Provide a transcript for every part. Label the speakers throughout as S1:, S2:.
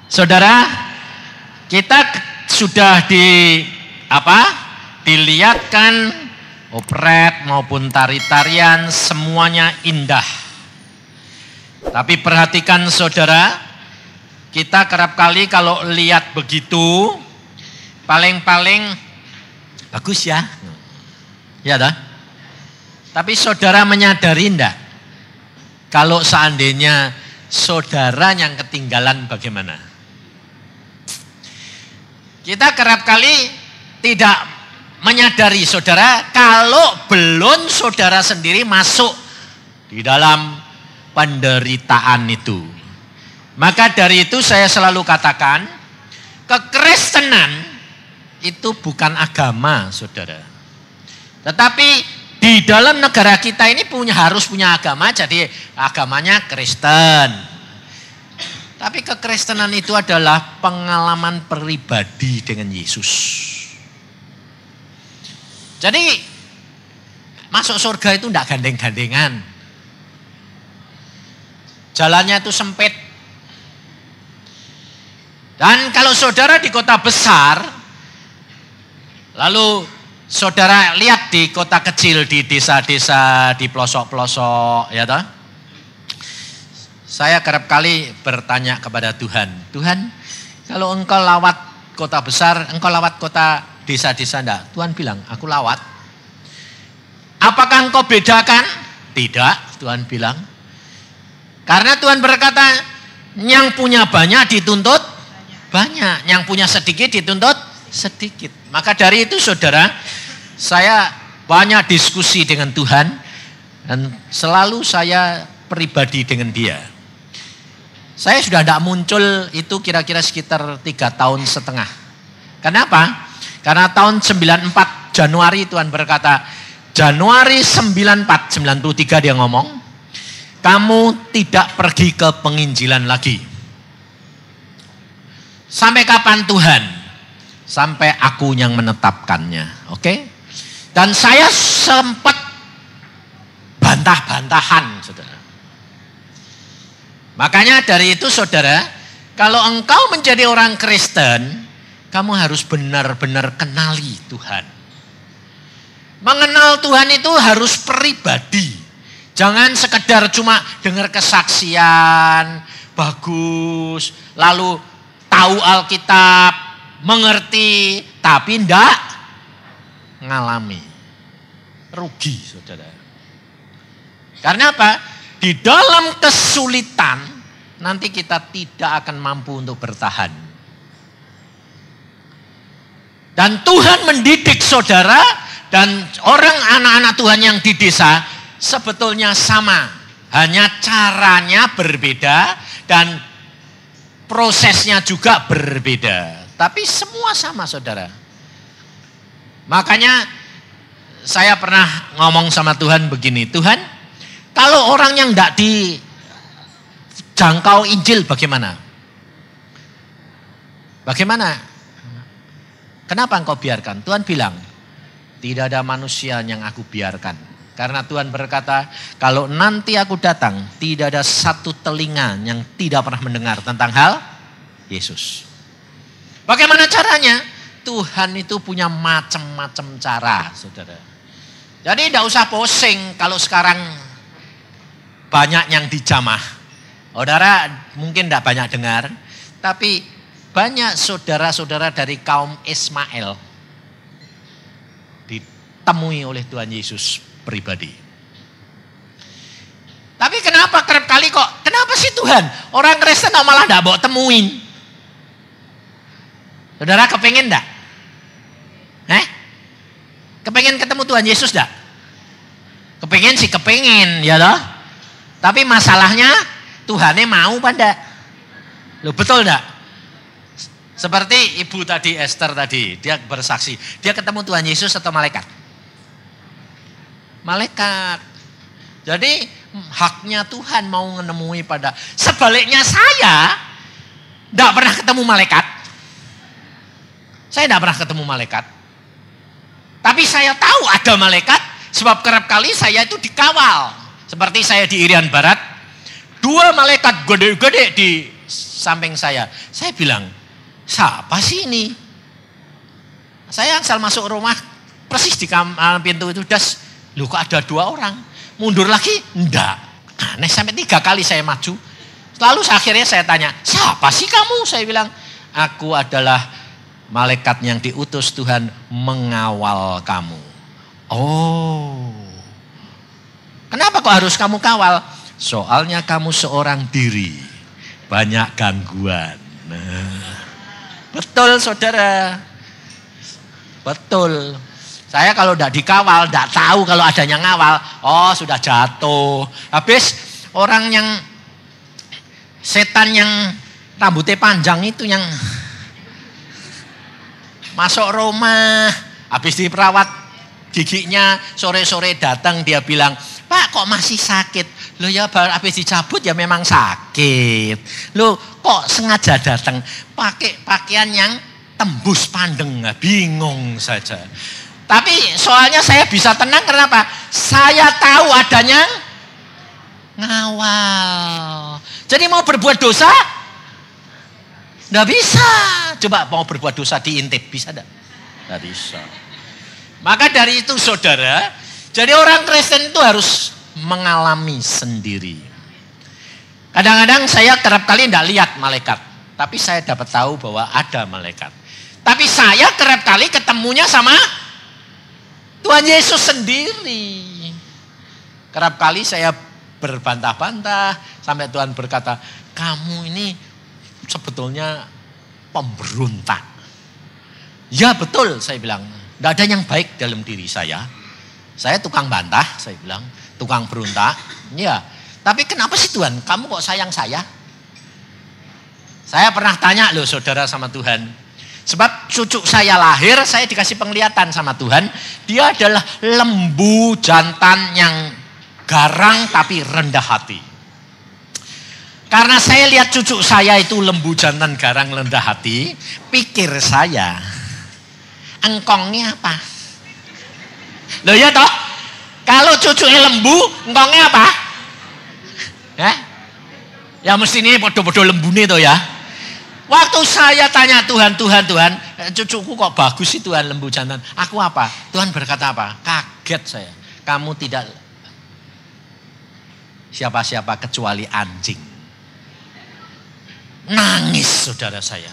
S1: Saudara, kita sudah dilihatkan operet maupun tari-tarian semuanya indah. Tapi perhatikan saudara, kita kerap kali kalau lihat begitu paling-paling bagus ya. Ya dah. Tapi saudara menyadari enggak? Kalau seandainya saudara yang ketinggalan bagaimana? Kita kerap kali tidak menyadari saudara kalau belum saudara sendiri masuk di dalam penderitaan itu. Maka dari itu saya selalu katakan, kekristenan itu bukan agama saudara. Tetapi di dalam negara kita ini harus punya agama, jadi agamanya Kristen. Tapi kekristenan itu adalah pengalaman pribadi dengan Yesus. Jadi masuk surga itu tidak gandeng-gandengan. Jalannya itu sempit. Dan kalau saudara di kota besar, lalu saudara lihat di kota kecil, di desa-desa, di pelosok-pelosok, ya toh? Saya kerap kali bertanya kepada Tuhan, Tuhan, kalau engkau lawat kota besar, engkau lawat kota desa-desa enggak? Tuhan bilang, aku lawat. Apakah engkau bedakan? Tidak, Tuhan bilang. Karena Tuhan berkata, yang punya banyak dituntut banyak, yang punya sedikit dituntut sedikit. Maka dari itu saudara, saya banyak diskusi dengan Tuhan dan selalu saya pribadi dengan dia. Saya sudah tidak muncul itu kira-kira sekitar 3,5 tahun. Kenapa? Karena tahun 94 Januari Tuhan berkata, Januari 94, 93 dia ngomong, kamu tidak pergi ke penginjilan lagi. Sampai kapan Tuhan? Sampai aku yang menetapkannya. Oke? Dan saya sempat bantah-bantahan, saudara. Makanya dari itu saudara, kalau engkau menjadi orang Kristen, kamu harus benar-benar kenali Tuhan. Mengenal Tuhan itu harus pribadi. Jangan sekedar cuma dengar kesaksian, bagus, lalu tahu Alkitab, mengerti, tapi enggak ngalami. Rugi saudara. Karena apa? Di dalam kesulitan, nanti kita tidak akan mampu untuk bertahan. Dan Tuhan mendidik saudara, dan orang anak-anak Tuhan yang di desa, sebetulnya sama. Hanya caranya berbeda, dan prosesnya juga berbeda. Tapi semua sama saudara. Makanya saya pernah ngomong sama Tuhan begini, Tuhan, kalau orang yang tidak dijangkau Injil bagaimana? Bagaimana? Kenapa engkau biarkan? Tuhan bilang, tidak ada manusia yang aku biarkan. Karena Tuhan berkata, kalau nanti aku datang, tidak ada satu telinga yang tidak pernah mendengar tentang hal Yesus. Bagaimana caranya? Tuhan itu punya macam-macam cara, saudara. Jadi tidak usah pusing kalau sekarang banyak yang dijamah. Saudara mungkin tidak banyak dengar, tapi banyak saudara-saudara dari kaum Ismail ditemui oleh Tuhan Yesus pribadi. Tapi kenapa kerap kali kenapa sih Tuhan? Orang Kristen malah tidak mau temuin. Saudara kepengen enggak? Kepengen ketemu Tuhan Yesus enggak? Kepengen sih kepengen, ya loh. Tapi masalahnya Tuhannya mau apa enggak? Loh betul enggak? Seperti ibu tadi, Esther tadi, dia bersaksi. Dia ketemu Tuhan Yesus atau malaikat? Malaikat. Jadi haknya Tuhan mau menemui pada. Sebaliknya saya tidak pernah ketemu malaikat. Saya tidak pernah ketemu malaikat. Tapi saya tahu ada malaikat. Sebab kerap kali saya itu dikawal. Seperti saya di Irian Barat. 2 malaikat gede-gede di samping saya. Saya bilang, siapa sih ini? Saya asal masuk rumah, persis di pintu itu, loh kok ada 2 orang? Mundur lagi? Enggak. Aneh, sampai 3 kali saya maju. Lalu akhirnya saya tanya, siapa sih kamu? Saya bilang, aku adalah malaikat yang diutus Tuhan mengawal kamu. Oh, kenapa kok harus kamu kawal? Soalnya kamu seorang diri, banyak gangguan. Nah, betul saudara, betul. Saya kalau tidak dikawal, tidak tahu kalau adanya ngawal, oh sudah jatuh. Habis orang yang setan yang rambutnya panjang itu yang masuk rumah, habis diperawat giginya, sore-sore datang dia bilang, Pak kok masih sakit? Loh ya habis dicabut ya memang sakit. Loh kok sengaja datang pakai pakaian yang tembus pandeng, bingung saja. Tapi soalnya saya bisa tenang kenapa? Saya tahu adanya ngawal. Jadi mau berbuat dosa? Nggak bisa. Coba mau berbuat dosa diintip, bisa enggak? Nggak bisa. Maka dari itu saudara, jadi orang Kristen itu harus mengalami sendiri. Kadang-kadang saya kerap kali tidak lihat malaikat. Tapi saya dapat tahu bahwa ada malaikat. Tapi saya kerap kali ketemunya sama Tuhan Yesus sendiri. Kerap kali saya berbantah-bantah sampai Tuhan berkata, kamu ini sebetulnya pemberontak. Ya betul, saya bilang. Tidak ada yang baik dalam diri saya. Saya tukang bantah, saya bilang. Tukang berontak. Ya, tapi kenapa sih Tuhan, kamu kok sayang saya? Saya pernah tanya loh saudara sama Tuhan. Sebab cucu saya lahir, saya dikasih penglihatan sama Tuhan. Dia adalah lembu jantan yang garang tapi rendah hati. Karena saya lihat cucu saya itu lembu jantan garang rendah hati, pikir saya, engkongnya apa? Loh ya toh, kalau cucunya lembu, engkongnya apa? Ya mesti ini bodoh-bodoh lembune toh ya. Waktu saya tanya Tuhan, cucuku kok bagus sih Tuhan lembu jantan. Aku apa? Tuhan berkata apa? Kaget saya. Kamu tidak siapa-siapa kecuali anjing. Nangis saudara saya.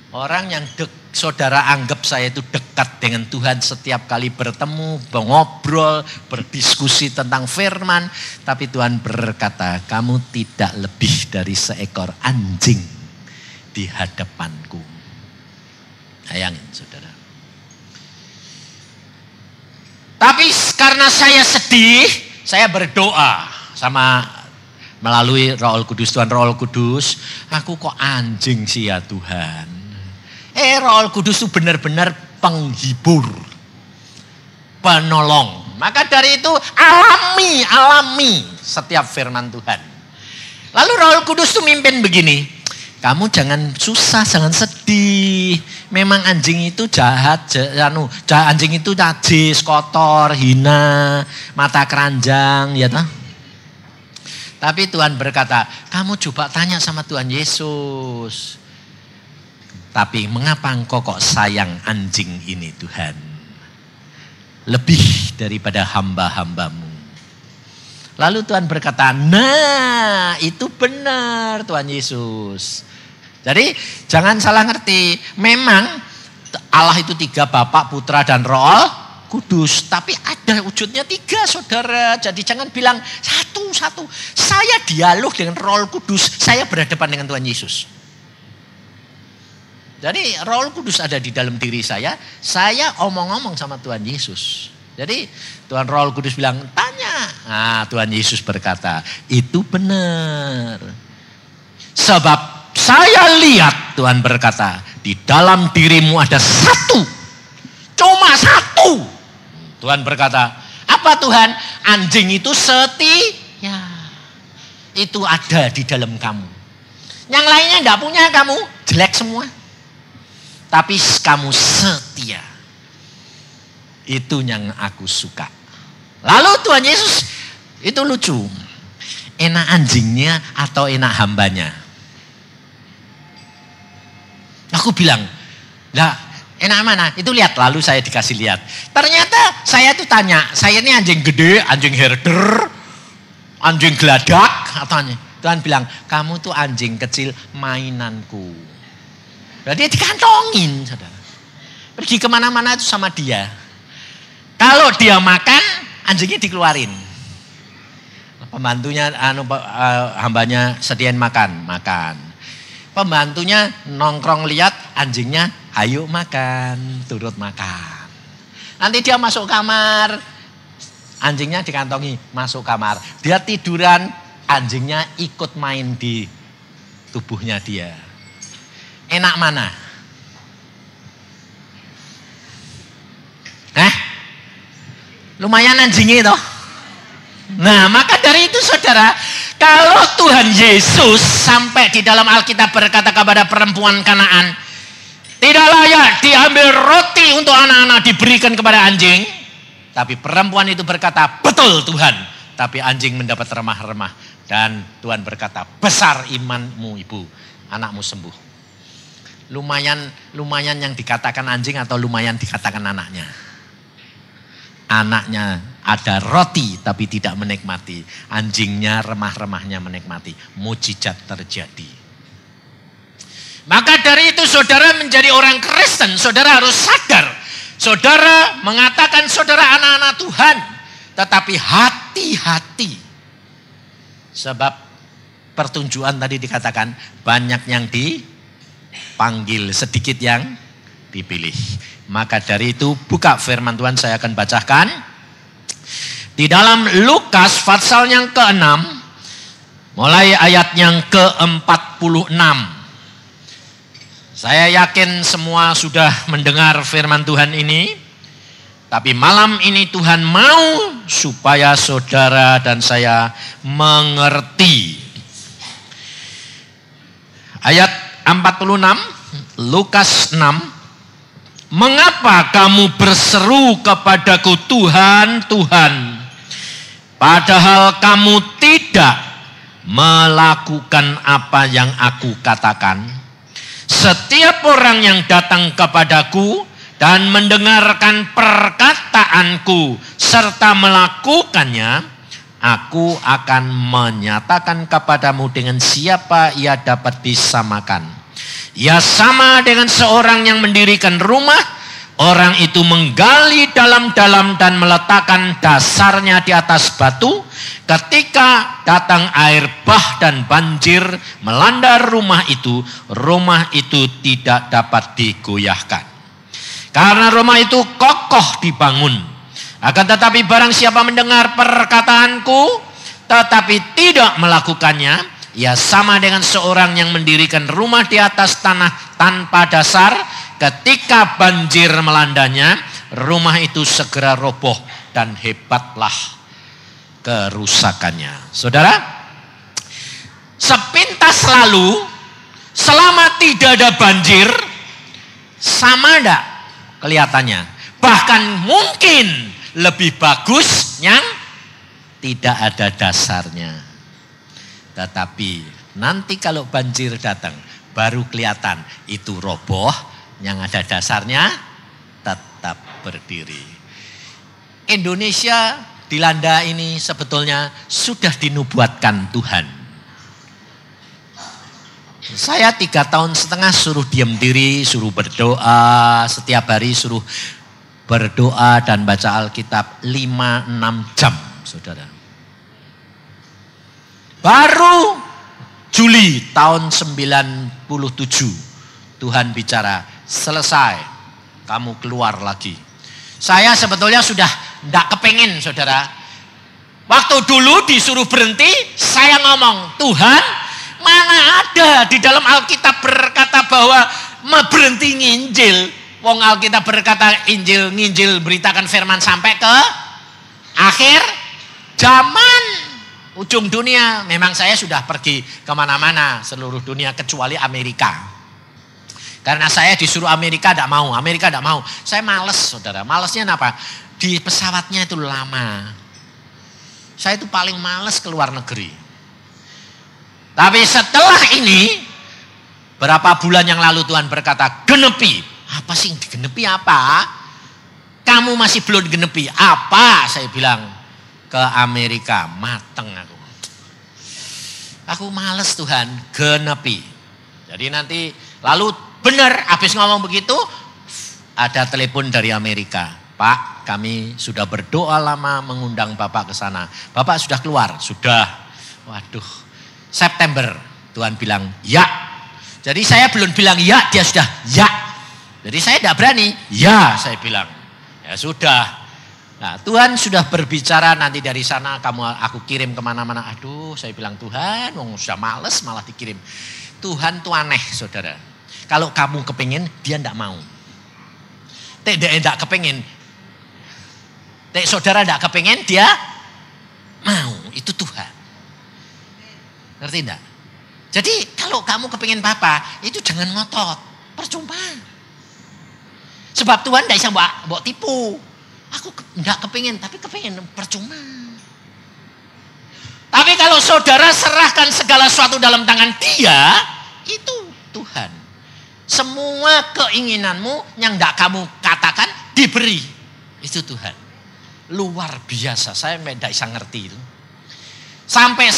S1: Orang yang saudara anggap saya itu dekat dengan Tuhan setiap kali bertemu, ngobrol, berdiskusi tentang firman. Tapi Tuhan berkata, kamu tidak lebih dari seekor anjing di hadapanku. Bayangin saudara. Tapi karena saya sedih, saya berdoa melalui Roh Kudus. Tuhan Roh Kudus, aku kok anjing sih ya Tuhan. Roh Kudus itu benar-benar penghibur, penolong. Maka dari itu alami setiap firman Tuhan. Lalu Roh Kudus itu mimpin begini, kamu jangan susah, jangan sedih. Memang anjing itu jahat, anjing itu najis, kotor, hina, mata keranjang, ya toh. Tapi Tuhan berkata, kamu coba tanya sama Tuhan Yesus. Tapi mengapa engkau kok sayang anjing ini Tuhan? Lebih daripada hamba-hambamu. Lalu Tuhan berkata, nah itu benar Tuhan Yesus. Jadi jangan salah ngerti. Memang Allah itu 3, Bapa, Putra, dan Roh Kudus. Tapi ada wujudnya 3 saudara. Jadi jangan bilang satu-satu. Saya dialog dengan Roh Kudus. Saya berhadapan dengan Tuhan Yesus. Jadi Roh Kudus ada di dalam diri saya omong-omong sama Tuhan Yesus. Jadi Tuhan Roh Kudus bilang, tanya. Nah Tuhan Yesus berkata, itu benar. Sebab saya lihat, Tuhan berkata, di dalam dirimu ada 1. Cuma 1. Tuhan berkata, apa Tuhan? Anjing itu setia. Itu ada di dalam kamu. Yang lainnya enggak punya kamu, jelek semua. Tapi kamu setia. Itu yang aku suka. Lalu Tuhan Yesus itu lucu. Enak anjingnya atau enak hambanya? Aku bilang, lah enak mana? Itu lihat, lalu saya dikasih lihat. Ternyata saya tuh tanya, saya ini anjing gede, anjing herder, anjing geladak, katanya. Tuhan bilang, kamu tuh anjing kecil mainanku. Berarti dikantongin, saudara. Pergi kemana-mana itu sama dia. Kalau dia makan, anjingnya dikeluarin. Pembantunya, hambanya sediain makan. Pembantunya nongkrong lihat, anjingnya ayo makan, turut makan. Nanti dia masuk kamar, anjingnya dikantongi, masuk kamar. Dia tiduran, anjingnya ikut main di tubuhnya dia. Enak mana? Lumayan anjingnya toh. Nah, maka dari itu saudara, kalau Tuhan Yesus sampai di dalam Alkitab berkata kepada perempuan Kanaan, tidak layak diambil roti untuk anak-anak diberikan kepada anjing. Tapi perempuan itu berkata, betul Tuhan. Tapi anjing mendapat remah-remah. Dan Tuhan berkata, besar imanmu ibu, anakmu sembuh. Lumayan yang dikatakan anjing atau lumayan dikatakan anaknya? Anaknya ada roti tapi tidak menikmati. Anjingnya remah-remahnya menikmati. Mujizat terjadi. Maka dari itu saudara menjadi orang Kristen, saudara harus sadar. Saudara mengatakan saudara anak-anak Tuhan. Tetapi hati-hati. Sebab pertunjukan tadi dikatakan banyak yang dipanggil, sedikit yang dipilih. Maka dari itu buka firman Tuhan, saya akan bacakan. Di dalam Lukas pasal yang ke-6, mulai ayat yang ke-46. Saya yakin semua sudah mendengar firman Tuhan ini. Tapi malam ini Tuhan mau supaya saudara dan saya mengerti. Ayat 46, Lukas 6. Mengapa kamu berseru kepadaku Tuhan, Tuhan, padahal kamu tidak melakukan apa yang aku katakan? Setiap orang yang datang kepadaku dan mendengarkan perkataanku serta melakukannya, aku akan menyatakan kepadamu dengan siapa ia dapat disamakan. Ia sama dengan seorang yang mendirikan rumah. Orang itu menggali dalam-dalam dan meletakkan dasarnya di atas batu. Ketika datang air bah dan banjir melanda rumah itu tidak dapat digoyahkan. Karena rumah itu kokoh dibangun. Akan tetapi barang siapa mendengar perkataanku tetapi tidak melakukannya, ia sama dengan seorang yang mendirikan rumah di atas tanah tanpa dasar. Ketika banjir melandanya, rumah itu segera roboh dan hebatlah kerusakannya. Saudara, sepintas lalu, selama tidak ada banjir, sama enggak kelihatannya? Bahkan mungkin lebih bagus yang tidak ada dasarnya. Tetapi nanti kalau banjir datang, baru kelihatan itu roboh, yang ada dasarnya tetap berdiri. Indonesia dilanda ini sebetulnya sudah dinubuatkan Tuhan. Saya 3,5 tahun suruh diam diri, suruh berdoa, setiap hari suruh berdoa dan baca Alkitab 5-6 jam, saudara. Baru Juli tahun 97 Tuhan bicara, selesai, kamu keluar lagi. Saya sebetulnya sudah tidak kepengen saudara. Waktu dulu disuruh berhenti, saya ngomong, Tuhan mana ada di dalam Alkitab berkata bahwa berhenti nginjil. Wong Alkitab berkata nginjil beritakan firman sampai ke akhir zaman. Ujung dunia. Memang saya sudah pergi kemana-mana seluruh dunia kecuali Amerika. Karena saya disuruh Amerika tidak mau. Amerika tidak mau. Saya males saudara. Malesnya apa? Di pesawatnya itu lama. Saya itu paling males ke luar negeri. Tapi setelah ini, berapa bulan yang lalu Tuhan berkata, genepi. Apa sih digenepi apa? Kamu masih belum genepi. Apa? Saya bilang, ke Amerika. Mateng aku. Aku males Tuhan, genepi. Jadi nanti, lalu benar habis ngomong begitu, ada telepon dari Amerika. Pak, kami sudah berdoa lama mengundang Bapak ke sana. Bapak sudah keluar? Sudah. Waduh, September Tuhan bilang ya. Jadi saya belum bilang ya, dia sudah ya. Jadi saya tidak berani. Ya, saya bilang. Ya sudah. Nah, Tuhan sudah berbicara nanti dari sana aku kirim kemana-mana. Aduh, saya bilang Tuhan, sudah males malah dikirim. Tuhan tuh aneh, saudara. Kalau kamu kepingin, dia tidak mau. Tidak kepingin. Saudara tidak kepingin, dia mau. Itu Tuhan. Ngerti tidak? Jadi kalau kamu kepingin Bapak, itu jangan ngotot. Percuma. Sebab Tuhan tidak bisa bawa tipu. Aku tidak kepingin, tapi kepingin. Percuma. Tapi kalau saudara serahkan segala sesuatu dalam tangan dia, itu Tuhan. Semua keinginanmu yang tidak kamu katakan diberi. Itu Tuhan. Luar biasa, saya tidak bisa ngerti itu. Sampai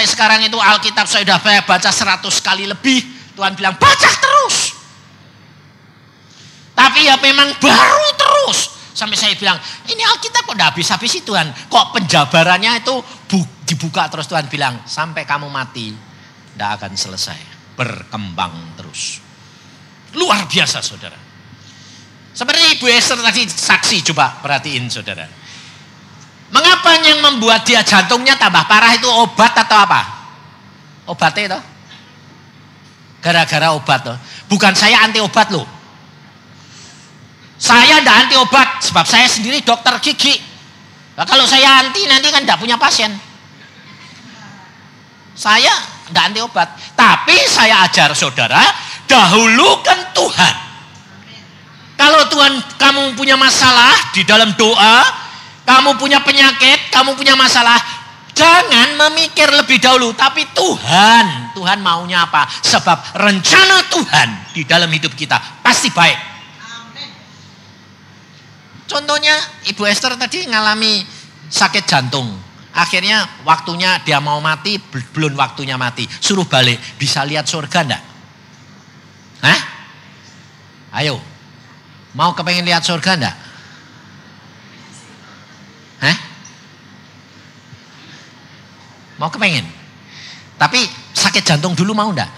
S1: sekarang itu Alkitab saya sudah baca 100 kali lebih. Tuhan bilang baca terus. Tapi ya memang baru terus. Sampai saya bilang ini Alkitab kok tidak habis-habis Tuhan. Kok penjabarannya itu dibuka terus. Tuhan bilang sampai kamu mati tidak akan selesai. Berkembang terus. Luar biasa saudara. Seperti Ibu Esther tadi saksi, coba perhatiin saudara. Mengapa yang membuat dia jantungnya tambah parah itu obat atau apa? Obatnya itu? Gara-gara obat loh. Bukan saya anti obat loh. Saya tidak anti obat. Sebab saya sendiri dokter gigi. Nah, kalau saya anti nanti kan tidak punya pasien. Saya tidak anti obat. Tapi saya ajar saudara, dahulukan Tuhan. Kalau Tuhan kamu punya masalah di dalam doa, kamu punya penyakit, kamu punya masalah, jangan memikir lebih dahulu. Tapi Tuhan maunya apa? Sebab rencana Tuhan di dalam hidup kita pasti baik. Amen. Contohnya Ibu Esther tadi ngalami sakit jantung. Akhirnya waktunya dia mau mati, belum waktunya mati. Suruh balik, bisa lihat surga enggak? Hah? Ayo, mau kepengen lihat surga enggak? Hah? Mau kepengen? Tapi sakit jantung dulu mau enggak?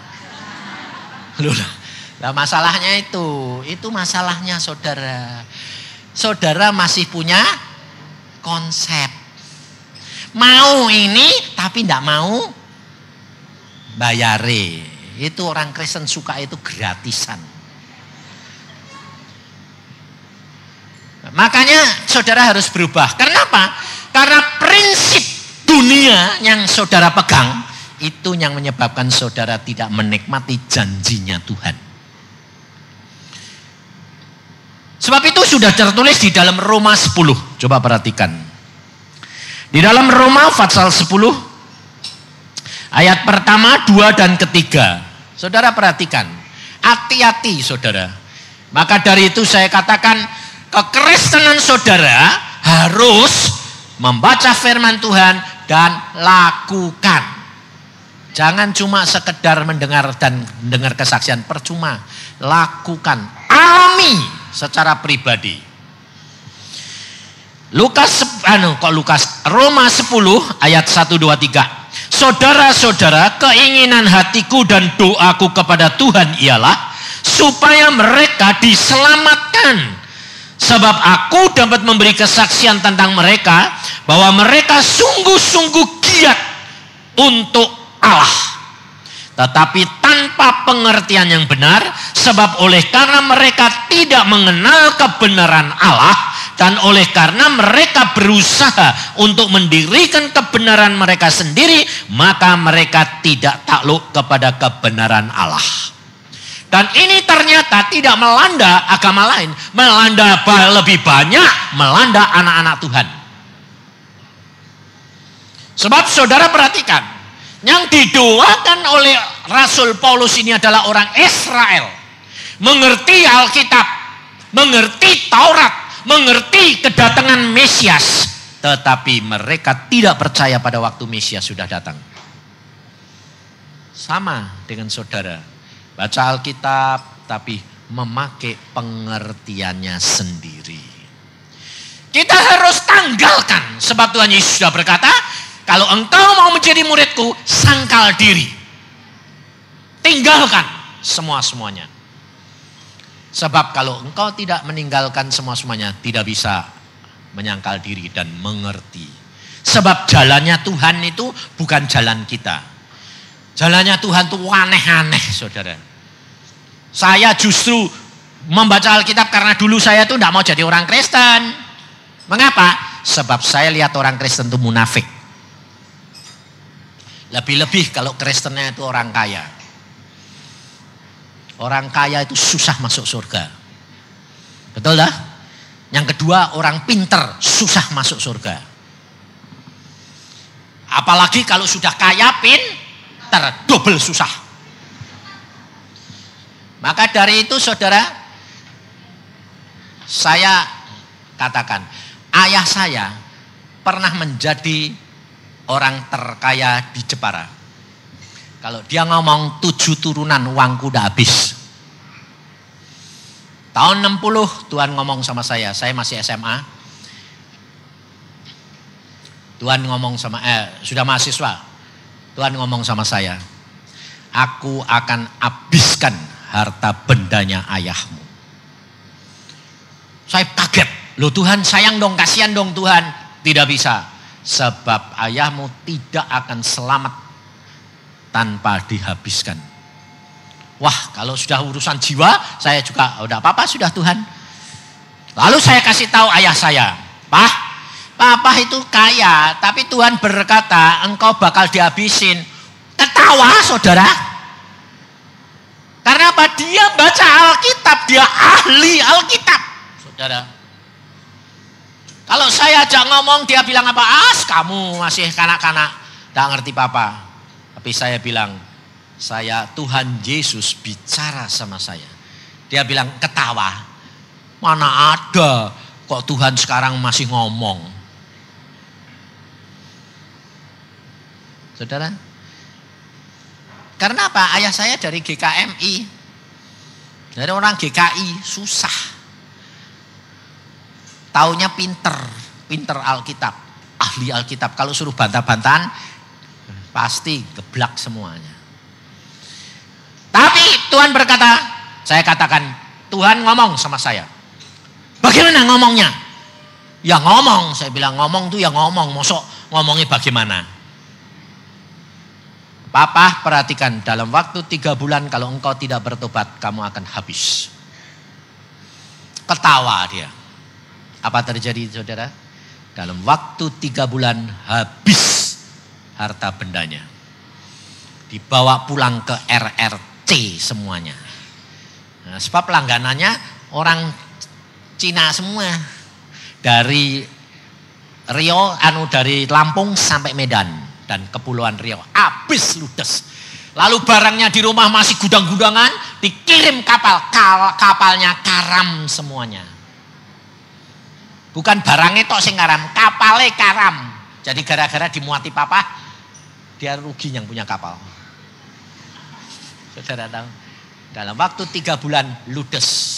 S1: Nah, masalahnya itu masalahnya saudara. Saudara masih punya konsep. Mau ini tapi enggak mau bayare. Itu orang Kristen suka itu gratisan. Makanya saudara harus berubah. Kenapa? Karena prinsip dunia yang saudara pegang itu yang menyebabkan saudara tidak menikmati janjinya Tuhan. Sebab itu sudah tertulis di dalam Roma 10. Coba perhatikan. Di dalam Roma pasal 10 ayat pertama, 2 dan ketiga. Saudara perhatikan. Hati-hati saudara. Maka dari itu saya katakan kekristenan saudara harus membaca firman Tuhan dan lakukan. Jangan cuma sekedar mendengar dan mendengar kesaksian, percuma. Lakukan, alami secara pribadi. Roma 10 ayat 1, 2, 3. Saudara-saudara, keinginan hatiku dan doaku kepada Tuhan ialah supaya mereka diselamatkan. Sebab aku dapat memberi kesaksian tentang mereka bahwa mereka sungguh-sungguh giat untuk Allah. Tetapi tanpa pengertian yang benar, sebab oleh karena mereka tidak mengenal kebenaran Allah dan oleh karena mereka berusaha untuk mendirikan kebenaran mereka sendiri, maka mereka tidak takluk kepada kebenaran Allah. Dan ini ternyata tidak melanda agama lain. Melanda lebih banyak, melanda anak-anak Tuhan. Sebab saudara perhatikan. Yang didoakan oleh Rasul Paulus ini adalah orang Israel. Mengerti Alkitab, mengerti Taurat, mengerti kedatangan Mesias. Tetapi mereka tidak percaya pada waktu Mesias sudah datang. Sama dengan saudara. Baca Alkitab tapi memakai pengertiannya sendiri. Kita harus tanggalkan. Sebab Tuhan Yesus sudah berkata, kalau engkau mau menjadi muridku, sangkal diri. Tinggalkan semua-semuanya. Sebab kalau engkau tidak meninggalkan semua-semuanya, tidak bisa menyangkal diri dan mengerti. Sebab jalannya Tuhan itu bukan jalan kita. Jalannya Tuhan itu aneh-aneh, saudara. Saya justru membaca Alkitab karena dulu saya tuh tidak mau jadi orang Kristen. Mengapa? Sebab saya lihat orang Kristen itu munafik. Lebih-lebih kalau Kristennya itu orang kaya. Orang kaya itu susah masuk surga. Betul dah? Yang kedua, orang pinter susah masuk surga. Apalagi kalau sudah kaya pinter, double susah. Maka dari itu saudara, saya katakan, ayah saya pernah menjadi orang terkaya di Jepara. Kalau dia ngomong 7 turunan uangku udah habis. Tahun 60 Tuhan ngomong sama saya masih SMA. Tuhan ngomong sama, sudah mahasiswa. Tuhan ngomong sama saya, aku akan habiskan harta bendanya ayahmu. Saya kaget, loh Tuhan sayang dong, kasihan dong Tuhan. Tidak bisa. Sebab ayahmu tidak akan selamat tanpa dihabiskan. Wah, kalau sudah urusan jiwa, saya juga udah apa-apa sudah Tuhan. Lalu saya kasih tahu ayah saya, Papa itu kaya, tapi Tuhan berkata engkau bakal dihabisin. Ketawa saudara. Karena apa? Dia baca Alkitab, dia ahli Alkitab. Saudara. Kalau saya ajak ngomong, dia bilang apa? Kamu masih kanak-kanak, gak ngerti papa. Tapi saya bilang, Tuhan Yesus bicara sama saya. Dia bilang, ketawa. Mana ada kok Tuhan sekarang masih ngomong. Saudara. Karena apa? Ayah saya dari GKMI. Dari orang GKI, susah. Taunya pinter Alkitab, ahli Alkitab. Kalau suruh bantah-bantahan, pasti geblak semuanya. Tapi Tuhan berkata, saya katakan, Tuhan ngomong sama saya. Bagaimana ngomongnya? Ya ngomong, saya bilang ngomong tuh ya ngomong. Mosok ngomongnya bagaimana? Papa perhatikan, dalam waktu 3 bulan kalau engkau tidak bertobat, kamu akan habis. Ketawa dia. Apa terjadi saudara? Dalam waktu 3 bulan habis harta bendanya. Dibawa pulang ke RRC semuanya. Nah, sebab langganannya orang Cina semua. Dari dari Lampung sampai Medan dan Kepulauan Riau. Habis ludes. Lalu barangnya di rumah masih gudang-gudangan, dikirim kapal. Kapalnya karam semuanya. Bukan barangnya tok sing karam, kapalnya karam. Jadi gara-gara dimuati papa, dia rugi yang punya kapal. Saudara tahu, dalam waktu 3 bulan ludes.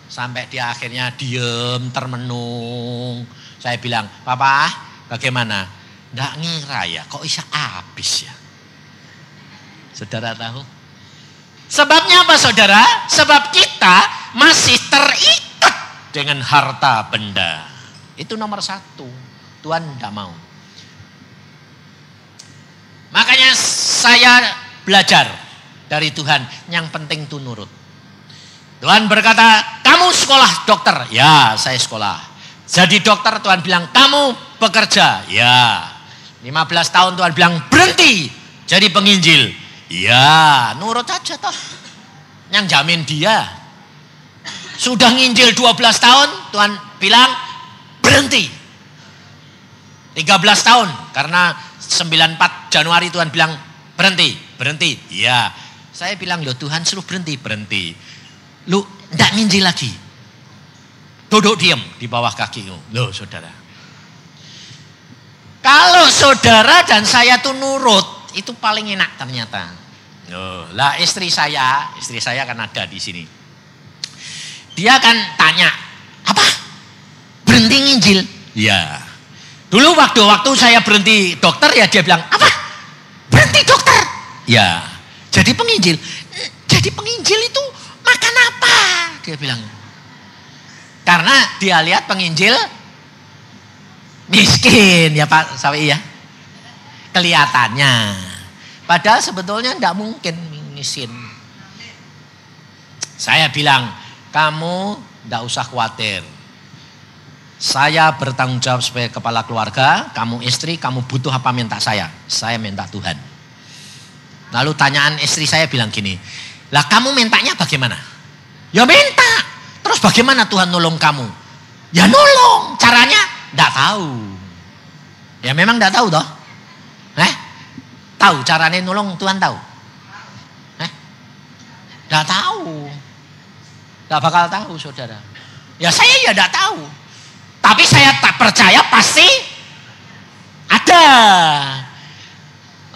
S1: Sampai dia akhirnya diem, termenung. Saya bilang, papa bagaimana? Nggak ngira ya, kok bisa habis ya? Saudara tahu? Sebabnya apa saudara? Sebab kita masih terikat dengan harta benda. Itu nomor 1. Tuhan tidak mau. Makanya saya belajar dari Tuhan. Yang penting itu nurut. Tuhan berkata, kamu sekolah dokter. Ya, saya sekolah. Jadi dokter, Tuhan bilang, kamu bekerja. Ya. 15 tahun Tuhan bilang, berhenti jadi penginjil. Ya, nurut aja toh. Yang jamin dia. Sudah nginjil 12 tahun, Tuhan bilang berhenti. 13 tahun, karena 94 Januari Tuhan bilang Berhenti. Ya. Saya bilang, loh Tuhan suruh berhenti. Lu enggak nginjil lagi. Duduk diam di bawah kakimu. Loh saudara. Kalau saudara dan saya tuh nurut, itu paling enak ternyata. Loh, lah istri saya kan ada di sini. Dia kan tanya, apa? Berhenti nginjil? Ya. Dulu waktu saya berhenti dokter ya dia bilang, apa? Berhenti dokter? Ya. Jadi penginjil. Jadi penginjil itu makan apa? Dia bilang. Karena dia lihat penginjil miskin ya Pak Sawi ya. Kelihatannya. Padahal sebetulnya tidak mungkin miskin. Saya bilang, kamu tidak usah khawatir. Saya bertanggung jawab sebagai kepala keluarga, kamu istri, kamu butuh apa minta saya minta Tuhan. Lalu tanyaan istri saya bilang gini, lah kamu mintanya bagaimana? Ya minta, terus bagaimana Tuhan nolong kamu? Ya nolong, caranya tidak tahu. Ya memang tidak tahu toh. Tahu caranya nolong Tuhan tahu? Tidak tahu. Tidak bakal tahu saudara. Ya saya ya tidak tahu. Tapi saya tak percaya pasti ada.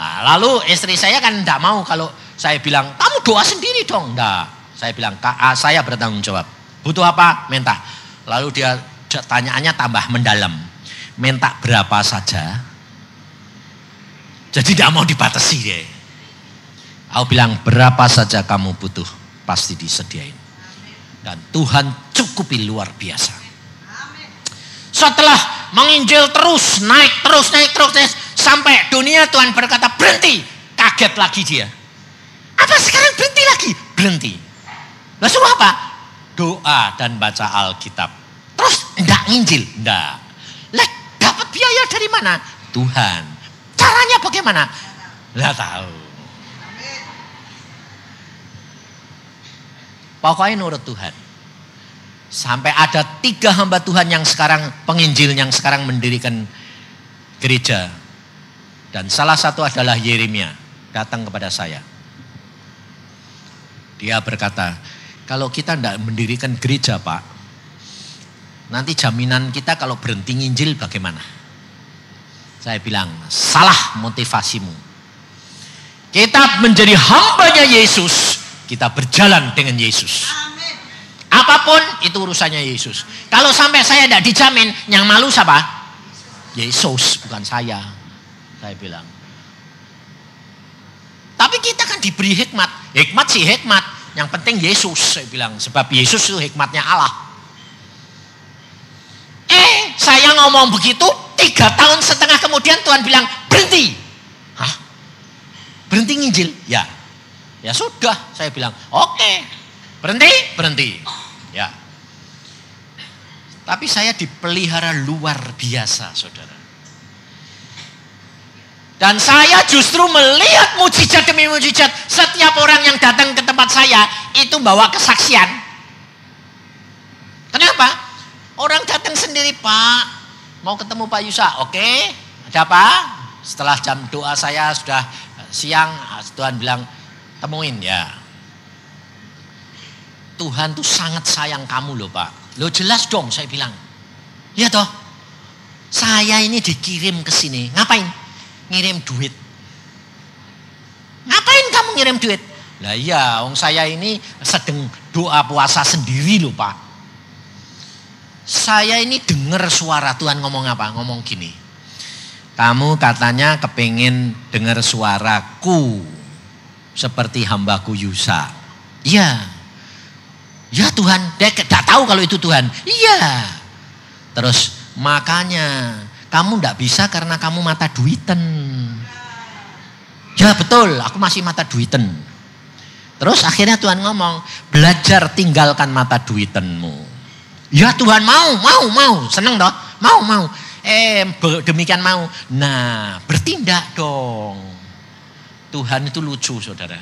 S1: Nah lalu istri saya kan tidak mau kalau saya bilang, kamu doa sendiri dong. Tidak. Saya bilang, saya bertanggung jawab. Butuh apa? Minta. Lalu dia tanyaannya tambah mendalam. Minta berapa saja. Jadi tidak mau dibatasi deh. Aku bilang, berapa saja kamu butuh, pasti disediain. Dan Tuhan cukupi luar biasa. Setelah menginjil terus, naik terus. Sampai dunia Tuhan berkata, berhenti. Kaget lagi dia. Apa sekarang berhenti lagi? Berhenti. Lah suruh apa? Doa dan baca Alkitab. Terus enggak nginjil? Enggak. Lah dapat biaya dari mana? Tuhan. Caranya bagaimana? Nggak tahu. Pokoknya nurut Tuhan. Sampai ada 3 hamba Tuhan yang sekarang penginjil yang sekarang mendirikan gereja. Dan salah satu adalah Yeremia. Datang kepada saya. Dia berkata, kalau kita tidak mendirikan gereja Pak, nanti jaminan kita kalau berhenti nginjil bagaimana? Saya bilang, salah motivasimu. Kita menjadi hambanya Yesus, kita berjalan dengan Yesus. Amin. Apapun itu urusannya Yesus. Kalau sampai saya tidak dijamin, yang malu siapa? Yesus, bukan saya. Saya bilang. Tapi kita kan diberi hikmat. Hikmat sih hikmat. Yang penting Yesus, saya bilang. Sebab Yesus itu hikmatnya Allah. Saya ngomong begitu, 3,5 tahun kemudian Tuhan bilang, berhenti. Hah? Berhenti nginjil? Ya. Ya sudah, saya bilang, oke. Berhenti. Ya. Tapi saya dipelihara luar biasa, saudara. Dan saya justru melihat mujizat demi mujizat. Setiap orang yang datang ke tempat saya, itu bawa kesaksian. Kenapa? Orang datang sendiri, Pak. Mau ketemu Pak Yusa. Oke. Ada apa? Setelah jam doa saya sudah siang, Tuhan bilang, temuin ya. Tuhan tuh sangat sayang kamu loh Pak. Loh jelas dong saya bilang. Ya toh. Saya ini dikirim ke sini. Ngapain? Ngirim duit. Ngapain kamu ngirim duit? Lah iya, wong saya ini sedang doa puasa sendiri loh Pak. Saya ini dengar suara Tuhan ngomong apa? Ngomong gini. Kamu katanya kepingin dengar suaraku seperti hambaku Yusa. Iya. Ya Tuhan, dia tidak tahu kalau itu Tuhan. Iya. Terus makanya kamu tidak bisa karena kamu mata duiten. Ya betul, aku masih mata duiten. Terus akhirnya Tuhan ngomong, belajar tinggalkan mata duitenmu. Ya Tuhan mau, seneng toh, mau. Demikian mau. Nah, bertindak dong. Tuhan itu lucu, saudara.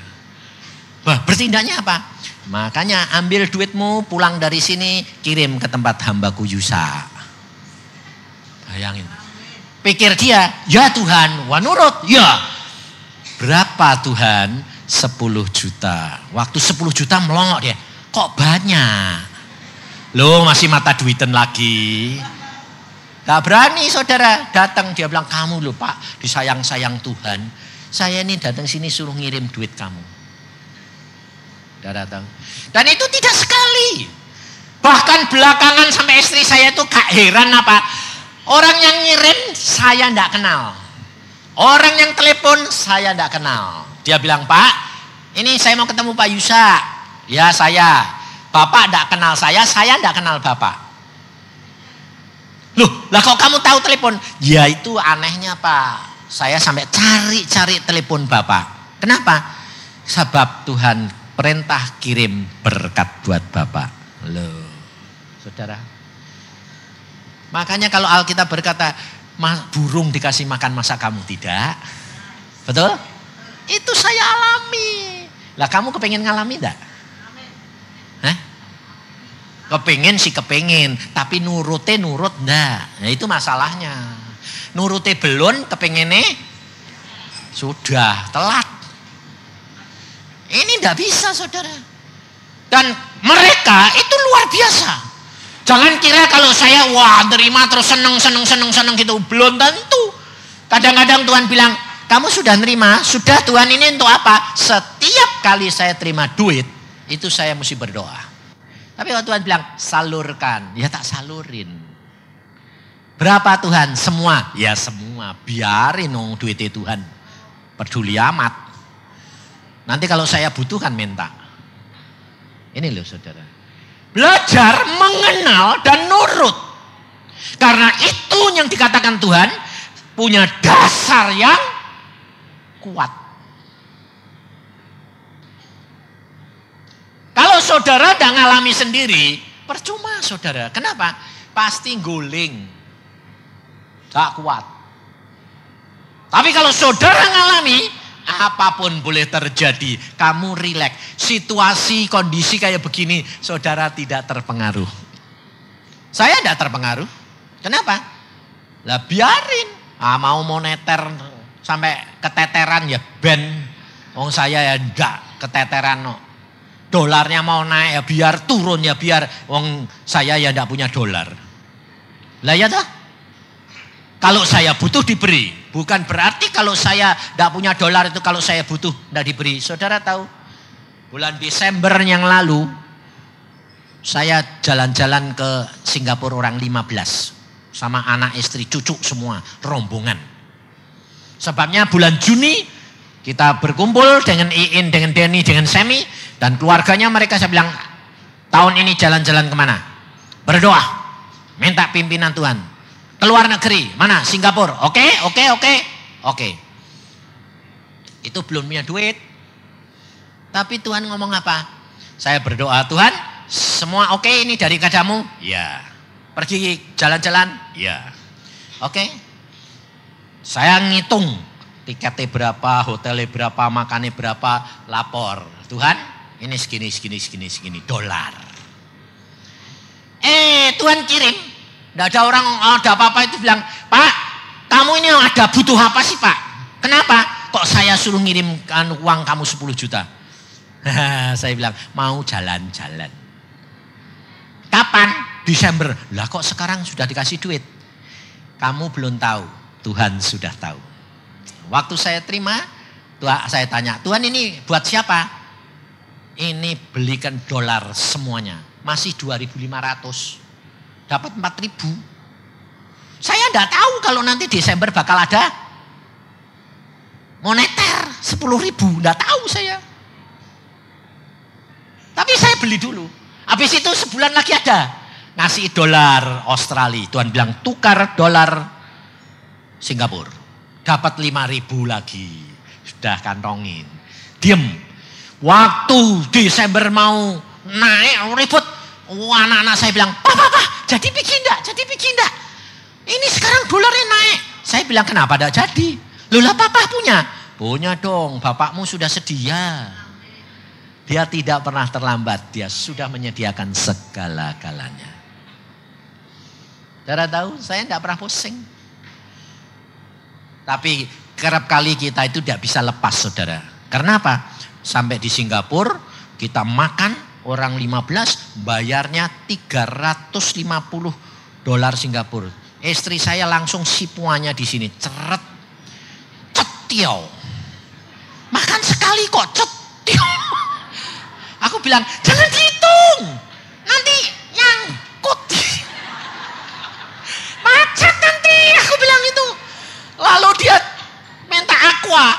S1: Wah, bertindaknya apa? Makanya ambil duitmu, pulang dari sini, kirim ke tempat hambaku Yusa. Bayangin. Pikir dia, ya Tuhan, wah nurut, ya. Berapa Tuhan? 10 juta. Waktu 10 juta melongok dia. Kok banyak? Loh masih mata duitan lagi. Gak berani saudara. Datang dia bilang, kamu loh Pak, disayang-sayang Tuhan. Saya ini datang sini suruh ngirim duit kamu. Dia datang. Dan itu tidak sekali. Bahkan belakangan sampai istri saya itu gak heran apa. Orang yang ngirim saya gak kenal. Orang yang telepon saya gak kenal. Dia bilang, Pak, ini saya mau ketemu Pak Yusa. Ya saya. Bapak gak kenal saya gak kenal Bapak. Loh, lah kok kamu tahu telepon? Ya itu anehnya Pak. Saya sampai cari-cari telepon Bapak. Kenapa? Sebab Tuhan perintah kirim berkat buat Bapak. Loh, saudara. Makanya kalau Alkitab berkata, burung dikasih makan masa kamu tidak? Betul? Itu saya alami. Lah kamu kepengen ngalami enggak? Hah? Kepengen sih kepengen, tapi nurute nurut enggak? Nah itu masalahnya. Nurute belum, kepengennya sudah telat. Ini enggak bisa saudara. Dan mereka itu luar biasa. Jangan kira kalau saya terima terus seneng gitu. Belum tentu. Kadang-kadang Tuhan bilang, kamu sudah nerima, sudah Tuhan ini untuk apa? Setiap kali saya terima duit, itu saya mesti berdoa. Tapi kalau Tuhan bilang, salurkan. Ya tak salurin. Berapa Tuhan? Semua. Ya semua. Biarin dong duitnya Tuhan. Peduli amat. Nanti kalau saya butuhkan minta. Ini loh saudara. Belajar mengenal dan nurut. Karena itu yang dikatakan Tuhan punya dasar yang kuat. Kalau saudara tidak ngalami sendiri, percuma saudara. Kenapa? Pasti guling. Gak kuat. Tapi kalau saudara ngalami, apapun boleh terjadi. Kamu rileks. Situasi, kondisi kayak begini, saudara tidak terpengaruh. Saya tidak terpengaruh. Kenapa? Lah biarin. Mau moneter sampai keteteran ya ben. Wong saya ya enggak keteteran no. Dolarnya mau naik ya biar, turun ya biar. Wong saya ya enggak punya dolar. Lah ya toh? Kalau saya butuh diberi. Bukan berarti kalau saya enggak punya dolar itu kalau saya butuh enggak diberi. Saudara tahu? Bulan Desember yang lalu saya jalan-jalan ke Singapura orang 15. Sama anak istri cucu semua rombongan. Sebabnya bulan Juni kita berkumpul dengan Iin, dengan Denny, dengan Semi. Dan keluarganya mereka saya bilang tahun ini jalan-jalan kemana? Berdoa. Minta pimpinan Tuhan. Keluar negeri. Mana? Singapura. Oke. Itu belum punya duit. Tapi Tuhan ngomong apa? Saya berdoa, Tuhan semua oke ini dari kadamu? Ya. Pergi jalan-jalan? Ya. Oke. Saya ngitung tiketnya berapa, hotelnya berapa, makannya berapa, lapor. Tuhan, ini segini dolar. Tuhan kirim. Tidak ada orang, ada apa-apa itu bilang, Pak, kamu ini ada butuh apa sih Pak? Kenapa? Kok saya suruh ngirimkan uang kamu 10 juta? Saya bilang, mau jalan-jalan. Kapan? Desember. Lah kok sekarang sudah dikasih duit? Kamu belum tahu. Tuhan sudah tahu. Waktu saya terima, saya tanya, Tuhan ini buat siapa? Ini belikan dolar semuanya. Masih 2.500. Dapat 4.000. Saya enggak tahu kalau nanti Desember bakal ada moneter 10.000. Enggak tahu saya. Tapi saya beli dulu. Habis itu sebulan lagi ada. Ngasih dolar Australia. Tuhan bilang tukar dolar Singapura. Dapat 5.000 lagi. Sudah kantongin. Diem. Waktu Desember mau naik ribut. Anak-anak saya bilang, Pak, jadi bikin enggak? Ini sekarang dolarnya naik. Saya bilang kenapa enggak jadi? Loh papa punya? Punya dong, bapakmu sudah sedia. Dia tidak pernah terlambat. Dia sudah menyediakan segala-galanya. Saudara tahu, saya tidak pernah pusing. Tapi kerap kali kita itu tidak bisa lepas saudara. Karena apa? Sampai di Singapura kita makan orang 15 bayarnya $350 Singapura. Istri saya langsung sipuannya di sini ceret cetiau. Makan sekali kok cetiau. Aku bilang jangan dihitung. Nanti nyangkut. Macet nanti. Aku bilang itu. Lalu dia minta aqua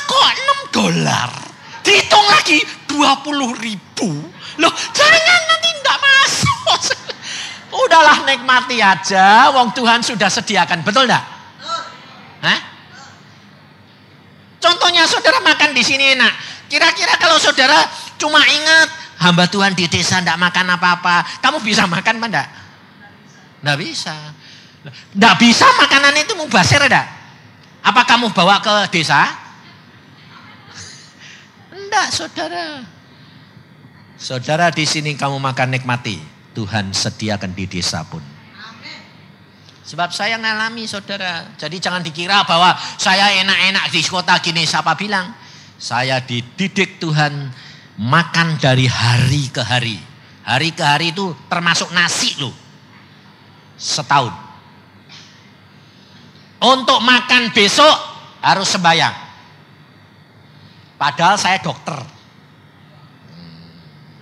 S1: kok $6. Dihitung lagi 20.000. Loh jangan nanti enggak masuk. Udahlah nikmati aja. Wong Tuhan sudah sediakan. Betul enggak? Hah? Contohnya saudara makan di sini enak. Kira-kira kalau saudara cuma ingat hamba Tuhan di desa enggak makan apa-apa. Kamu bisa makan apa enggak? Enggak bisa. Enggak bisa makanan itu mubazir enggak? Apa kamu bawa ke desa? Enggak, saudara. Saudara di sini kamu makan nikmati. Tuhan sediakan di desa pun. Sebab saya ngalami saudara. Jadi jangan dikira bahwa saya enak-enak di kota gini. Siapa bilang? Saya dididik Tuhan makan dari hari ke hari. Hari ke hari itu termasuk nasi loh. Setahun. Untuk makan besok harus sembahyang. Padahal saya dokter.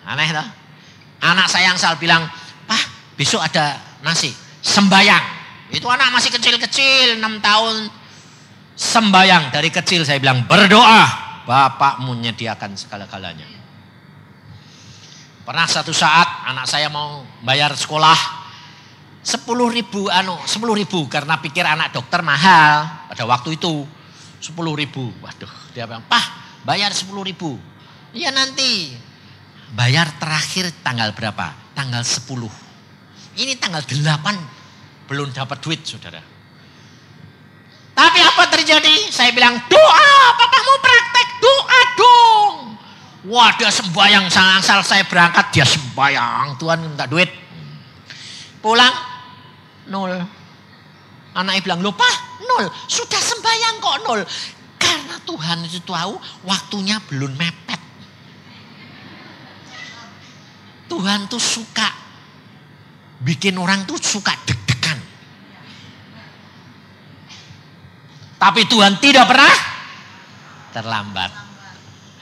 S1: Aneh toh? Anak saya yang selalu bilang, "Pak, besok ada nasi." Sembahyang. Itu anak masih kecil-kecil, 6 tahun. Sembahyang dari kecil saya bilang, "Berdoa, Bapakmu menyediakan segala-galanya." Pernah satu saat anak saya mau bayar sekolah 10.000 karena pikir anak dokter mahal pada waktu itu 10.000. Waduh, dia bilang, "Pak, bayar 10.000." Iya nanti. Bayar terakhir tanggal berapa? Tanggal 10. Ini tanggal 8 belum dapat duit saudara. Tapi apa terjadi? Saya bilang doa, papa mau praktek doa dong. Wah dia sembahyang, asal saya berangkat dia sembahyang. Tuhan minta duit. Pulang 0. Anaknya bilang, "Loh Pak 0, sudah sembahyang kok 0. Karena Tuhan itu tahu waktunya belum mepet. Tuhan tuh suka bikin orang tuh suka deg-degan. Tapi Tuhan tidak pernah terlambat.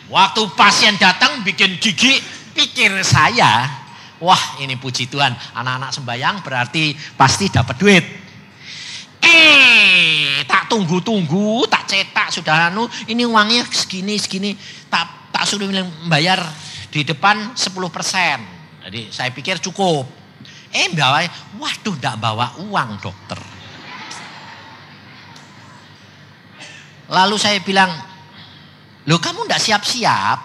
S1: Waktu pasien datang bikin gigi, pikir saya, wah ini puji Tuhan, anak-anak sembahyang berarti pasti dapat duit. Tak tunggu-tunggu, tak cetak sudah ini uangnya segini, tak suruh membayar di depan 10%. Jadi saya pikir cukup. Waduh enggak bawa uang dokter. Lalu saya bilang, "Loh kamu enggak siap-siap?"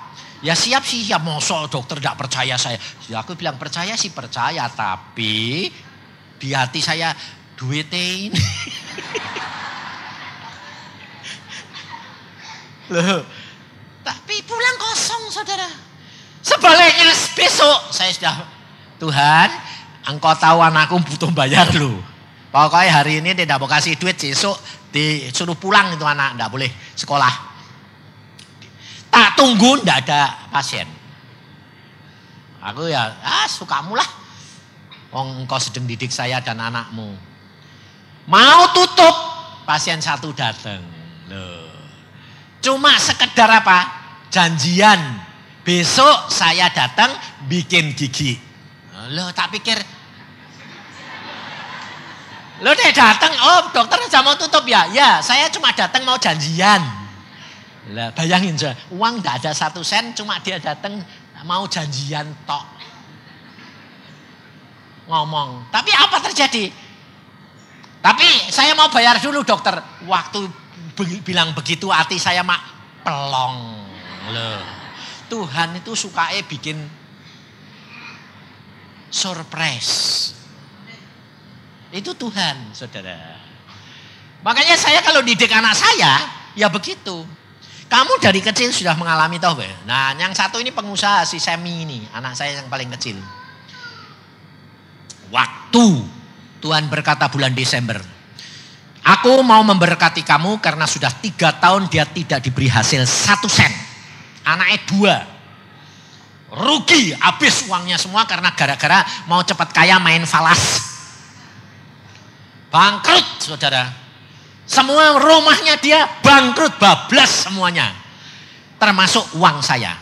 S1: "Ya siap-siap, mosok dokter enggak percaya saya." Ya aku bilang percaya sih percaya, tapi di hati saya duitnya ini. Loh, tapi pulang kosong saudara. Sebaliknya besok saya sudah, "Tuhan, Engkau tahu anakku butuh bayar lu. Pokoknya hari ini tidak mau kasih duit, besok disuruh pulang itu anak, tidak boleh sekolah." Tak tunggu, tidak ada pasien. Aku ya, sukamu lah. Engkau sedang didik saya dan anakmu. Mau tutup, pasien 1 datang. Loh. Cuma sekedar apa? Janjian. Besok saya datang bikin gigi. Loh tak pikir. Loh dia datang, oh dokter sudah mau tutup ya? Ya saya cuma datang mau janjian. Lah bayangin saja, uang tidak ada 1 sen, cuma dia datang mau janjian tok. Ngomong, tapi apa terjadi? Tapi saya mau bayar dulu dokter. Waktu bilang begitu hati saya mak pelong. Loh. Tuhan itu sukanya bikin surprise. Itu Tuhan, saudara. Makanya saya kalau didik anak saya, ya begitu. Kamu dari kecil sudah mengalami toh. Nah, yang satu ini pengusaha si Semi ini, anak saya yang paling kecil. Waktu Tuhan berkata bulan Desember, Aku mau memberkati kamu karena sudah 3 tahun dia tidak diberi hasil 1 sen. Anaknya 2. Rugi, habis uangnya semua karena gara-gara mau cepat kaya main falas. Bangkrut saudara. Semua rumahnya dia bangkrut, bablas semuanya. Termasuk uang saya.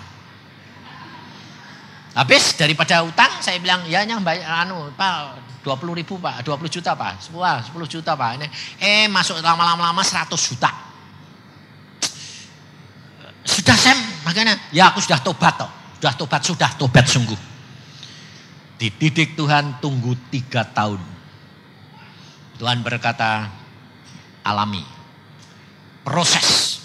S1: Habis daripada utang saya bilang ya nyang bayar Pak 20 ribu Pak, 20 juta Pak, 10 juta Pak. Ini, masuk lama-lama 100 juta. Sudah Sam, makanya ya aku sudah tobat toh. Sudah tobat sungguh. Dididik Tuhan tunggu 3 tahun. Tuhan berkata alami. Proses.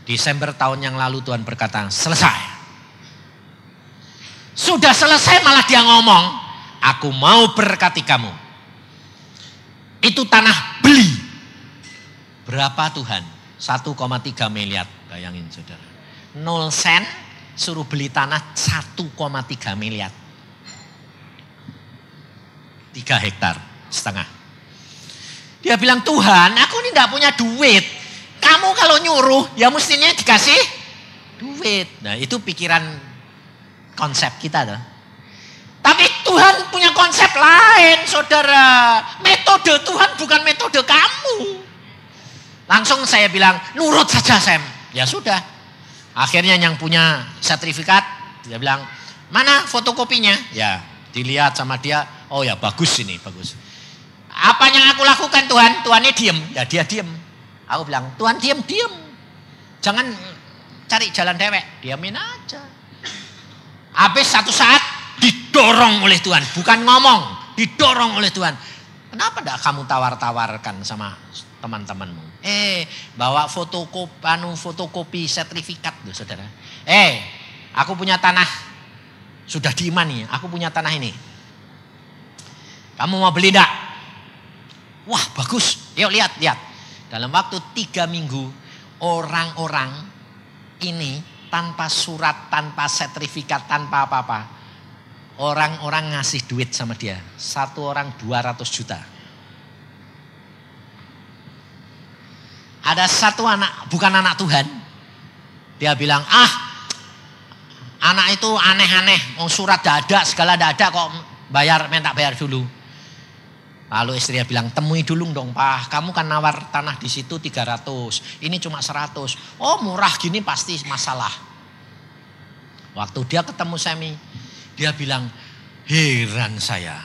S1: Desember tahun yang lalu Tuhan berkata selesai. Sudah selesai malah dia ngomong, aku mau berkati kamu. Itu tanah beli. Berapa Tuhan? 1,3 miliar. Bayangin saudara. 0 sen suruh beli tanah 1,3 miliar. 3 hektar setengah. Dia bilang, Tuhan aku ini tidak punya duit. Kamu kalau nyuruh ya mestinya dikasih duit. Nah itu pikiran konsep kita tuh. Tapi Tuhan punya konsep lain saudara. Metode Tuhan bukan metode kamu. Langsung saya bilang nurut saja Sam. Ya sudah. Akhirnya yang punya sertifikat dia bilang mana fotokopinya. Ya dilihat sama dia. Oh ya bagus ini bagus. Apa yang aku lakukan Tuhan? Tuhannya diem. Ya dia diem. Aku bilang Tuhan diem. Jangan cari jalan dewek. Diamin aja. Habis satu saat didorong oleh Tuhan. Bukan ngomong, didorong oleh Tuhan. Kenapa tidak kamu tawar-tawarkan sama teman-temanmu? Bawa fotokopi sertifikat loh saudara. Aku punya tanah. Sudah diimani, aku punya tanah ini. Kamu mau beli enggak? Wah bagus, yuk lihat. Dalam waktu 3 minggu orang-orang ini tanpa surat, tanpa sertifikat, tanpa apa-apa. Orang-orang ngasih duit sama dia. 1 orang 200 juta. Ada 1 anak, bukan anak Tuhan. Dia bilang, anak itu aneh-aneh. Mau surat tidak ada, segala tidak ada kok minta bayar dulu. Lalu istrinya bilang, temui dulu dong Pak. Kamu kan nawar tanah di situ 300. Ini cuma 100. Oh murah gini pasti masalah. Waktu dia ketemu Semi. Dia bilang, heran saya.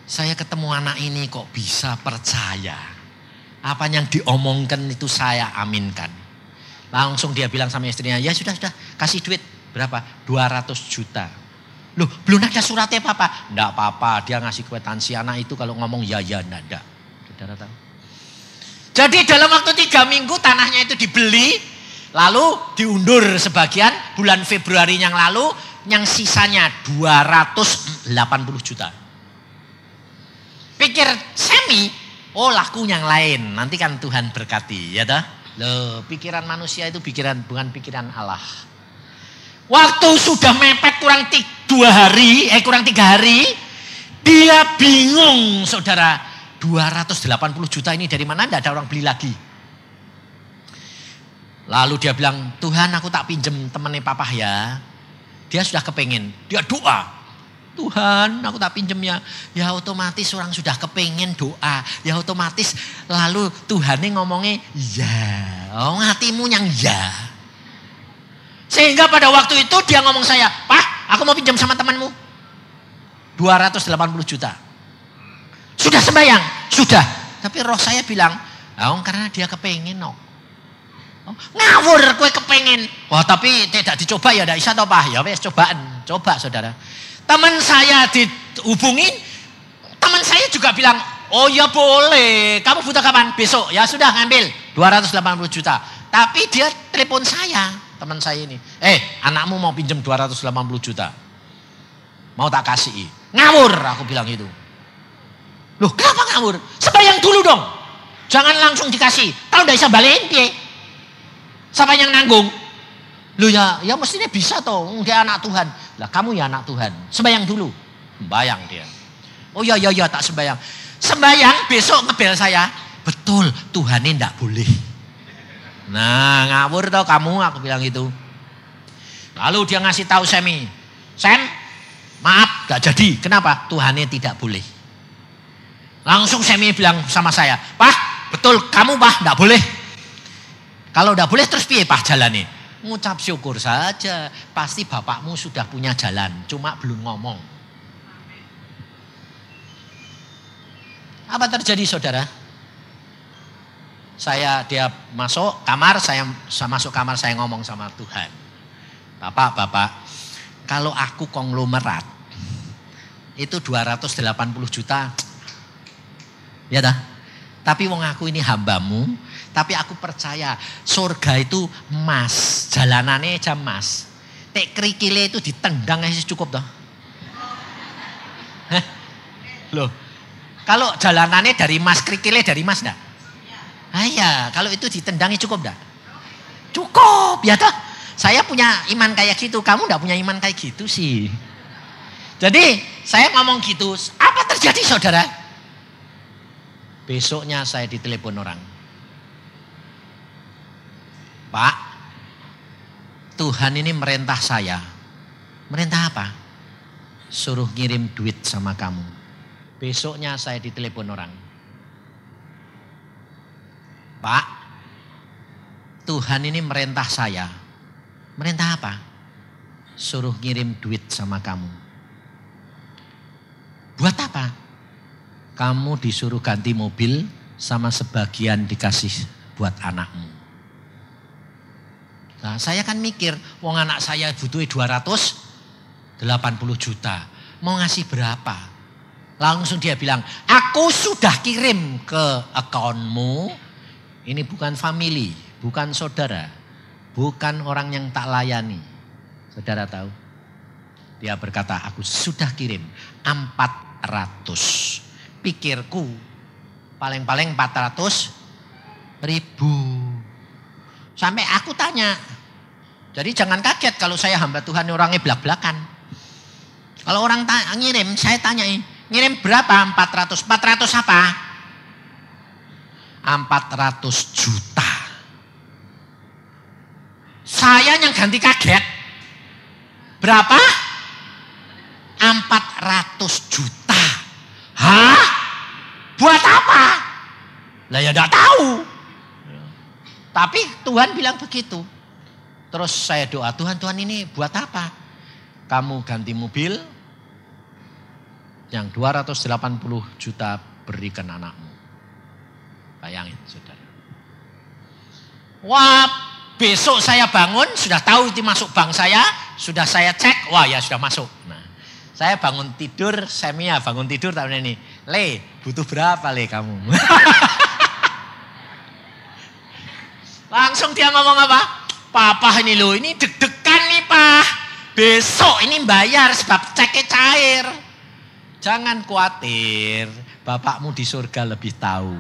S1: Saya ketemu anak ini kok bisa percaya. Apa yang diomongkan itu saya aminkan. Langsung dia bilang sama istrinya, ya sudah kasih duit. Berapa? 200 juta. Loh belum ada suratnya Papa. Enggak apa-apa dia ngasih kwitansi anak itu kalau ngomong ya enggak ada. Saudara tahu. Jadi dalam waktu 3 minggu tanahnya itu dibeli. Lalu diundur sebagian bulan Februari yang lalu. Yang sisanya 280 juta. Pikir Semi. Oh laku yang lain. Nanti kan Tuhan berkati ya toh. Loh pikiran manusia itu bukan pikiran Allah. Waktu sudah mepet kurang 3 hari, dia bingung saudara. 280 juta ini dari mana? Tidak ada orang beli lagi. Lalu dia bilang, Tuhan aku tak pinjem temannya Papa ya. Dia sudah kepengen, dia doa. Tuhan aku tak pinjem ya. Ya otomatis orang sudah kepengen doa. Ya otomatis lalu Tuhannya ngomongnya ya. Oh hatimu yang ya. Sehingga pada waktu itu dia ngomong saya, Pak aku mau pinjam sama temanmu. 280 juta. Sudah sembahyang? Sudah. Tapi roh saya bilang, karena dia kepengen. Ngawur kue kepengen. Wah tapi tidak dicoba ya tidak bisa toh Pak. Ya wes cobaan. Coba saudara. Teman saya dihubungin. Teman saya juga bilang, oh ya boleh. Kamu butuh kapan? Besok. Ya sudah ngambil 280 juta. Tapi dia telepon saya. Teman saya ini, anakmu mau pinjam 280 juta. Mau tak kasih? Ngawur, aku bilang itu. Loh kenapa ngawur? Sembayang dulu dong. Jangan langsung dikasih. Kalau tidak bisa balikin, siapa yang nanggung? Loh ya mestinya bisa toh. Dia anak Tuhan. Lah kamu ya anak Tuhan. Sembayang dulu. Sembayang dia. Oh ya tak sembayang. Sembayang besok ngebel saya. betul Tuhan ini enggak boleh. Nah ngawur tau kamu, aku bilang gitu. Lalu dia ngasih tahu Semi, Sem, maaf gak jadi. Kenapa? Tuhannya tidak boleh. Langsung Semi bilang sama saya, Pak, betul kamu Pak gak boleh. Kalau gak boleh terus piye Pak jalannya? Ngucap syukur saja. Pasti bapakmu sudah punya jalan, cuma belum ngomong. Apa terjadi saudara? Dia masuk kamar, saya masuk kamar, saya ngomong sama Tuhan. Bapak, kalau aku konglomerat itu 280 juta. Ya dah. Tapi wong aku ini hambamu, tapi aku percaya surga itu emas, jalanannya jam emas. Tek krikile itu ditendang aja cukup dah. Loh, kalau jalanannya dari emas, krikile dari emas enggak? Ya, kalau itu ditendangi cukup enggak? Cukup, ya dah. Saya punya iman kayak gitu, kamu enggak punya iman kayak gitu sih. Jadi saya ngomong gitu, apa terjadi saudara? Besoknya saya ditelepon orang. Pak, Tuhan ini merintah saya. Merintah apa? Suruh ngirim duit sama kamu. Besoknya saya ditelepon orang. Pak, Tuhan ini merintah saya. Merintah apa? Suruh ngirim duit sama kamu. Buat apa? Kamu disuruh ganti mobil sama sebagian dikasih buat anakmu. Nah, saya kan mikir, wong anak saya butuh 280 juta. Mau ngasih berapa? Langsung dia bilang, aku sudah kirim ke akunmu. Ini bukan family, bukan saudara, bukan orang yang tak layani. Saudara tahu? Dia berkata, aku sudah kirim 400. Pikirku paling-paling 400.000. Sampai aku tanya. Jadi jangan kaget kalau saya hamba Tuhan orangnya belak-belakan. Kalau orang ngirim, saya tanyain, ngirim berapa? 400. 400 apa? 400 juta. Saya yang ganti kaget. Berapa? 400 juta. Hah? Buat apa? Lah ya enggak tahu. Tapi Tuhan bilang begitu. Terus saya doa, Tuhan ini buat apa? Kamu ganti mobil yang 280 juta berikan anakmu. Bayangin saudara. Wah, besok saya bangun, sudah tahu itu masuk bank saya, sudah saya cek, wah ya sudah masuk. Nah, saya bangun tidur, Semia bangun tidur tahun ini. Le, butuh berapa Le kamu? Langsung dia ngomong apa? Papa ini loh, ini deg-degan nih Pak. Besok ini bayar sebab ceknya cair. Jangan khawatir, bapakmu di surga lebih tahu.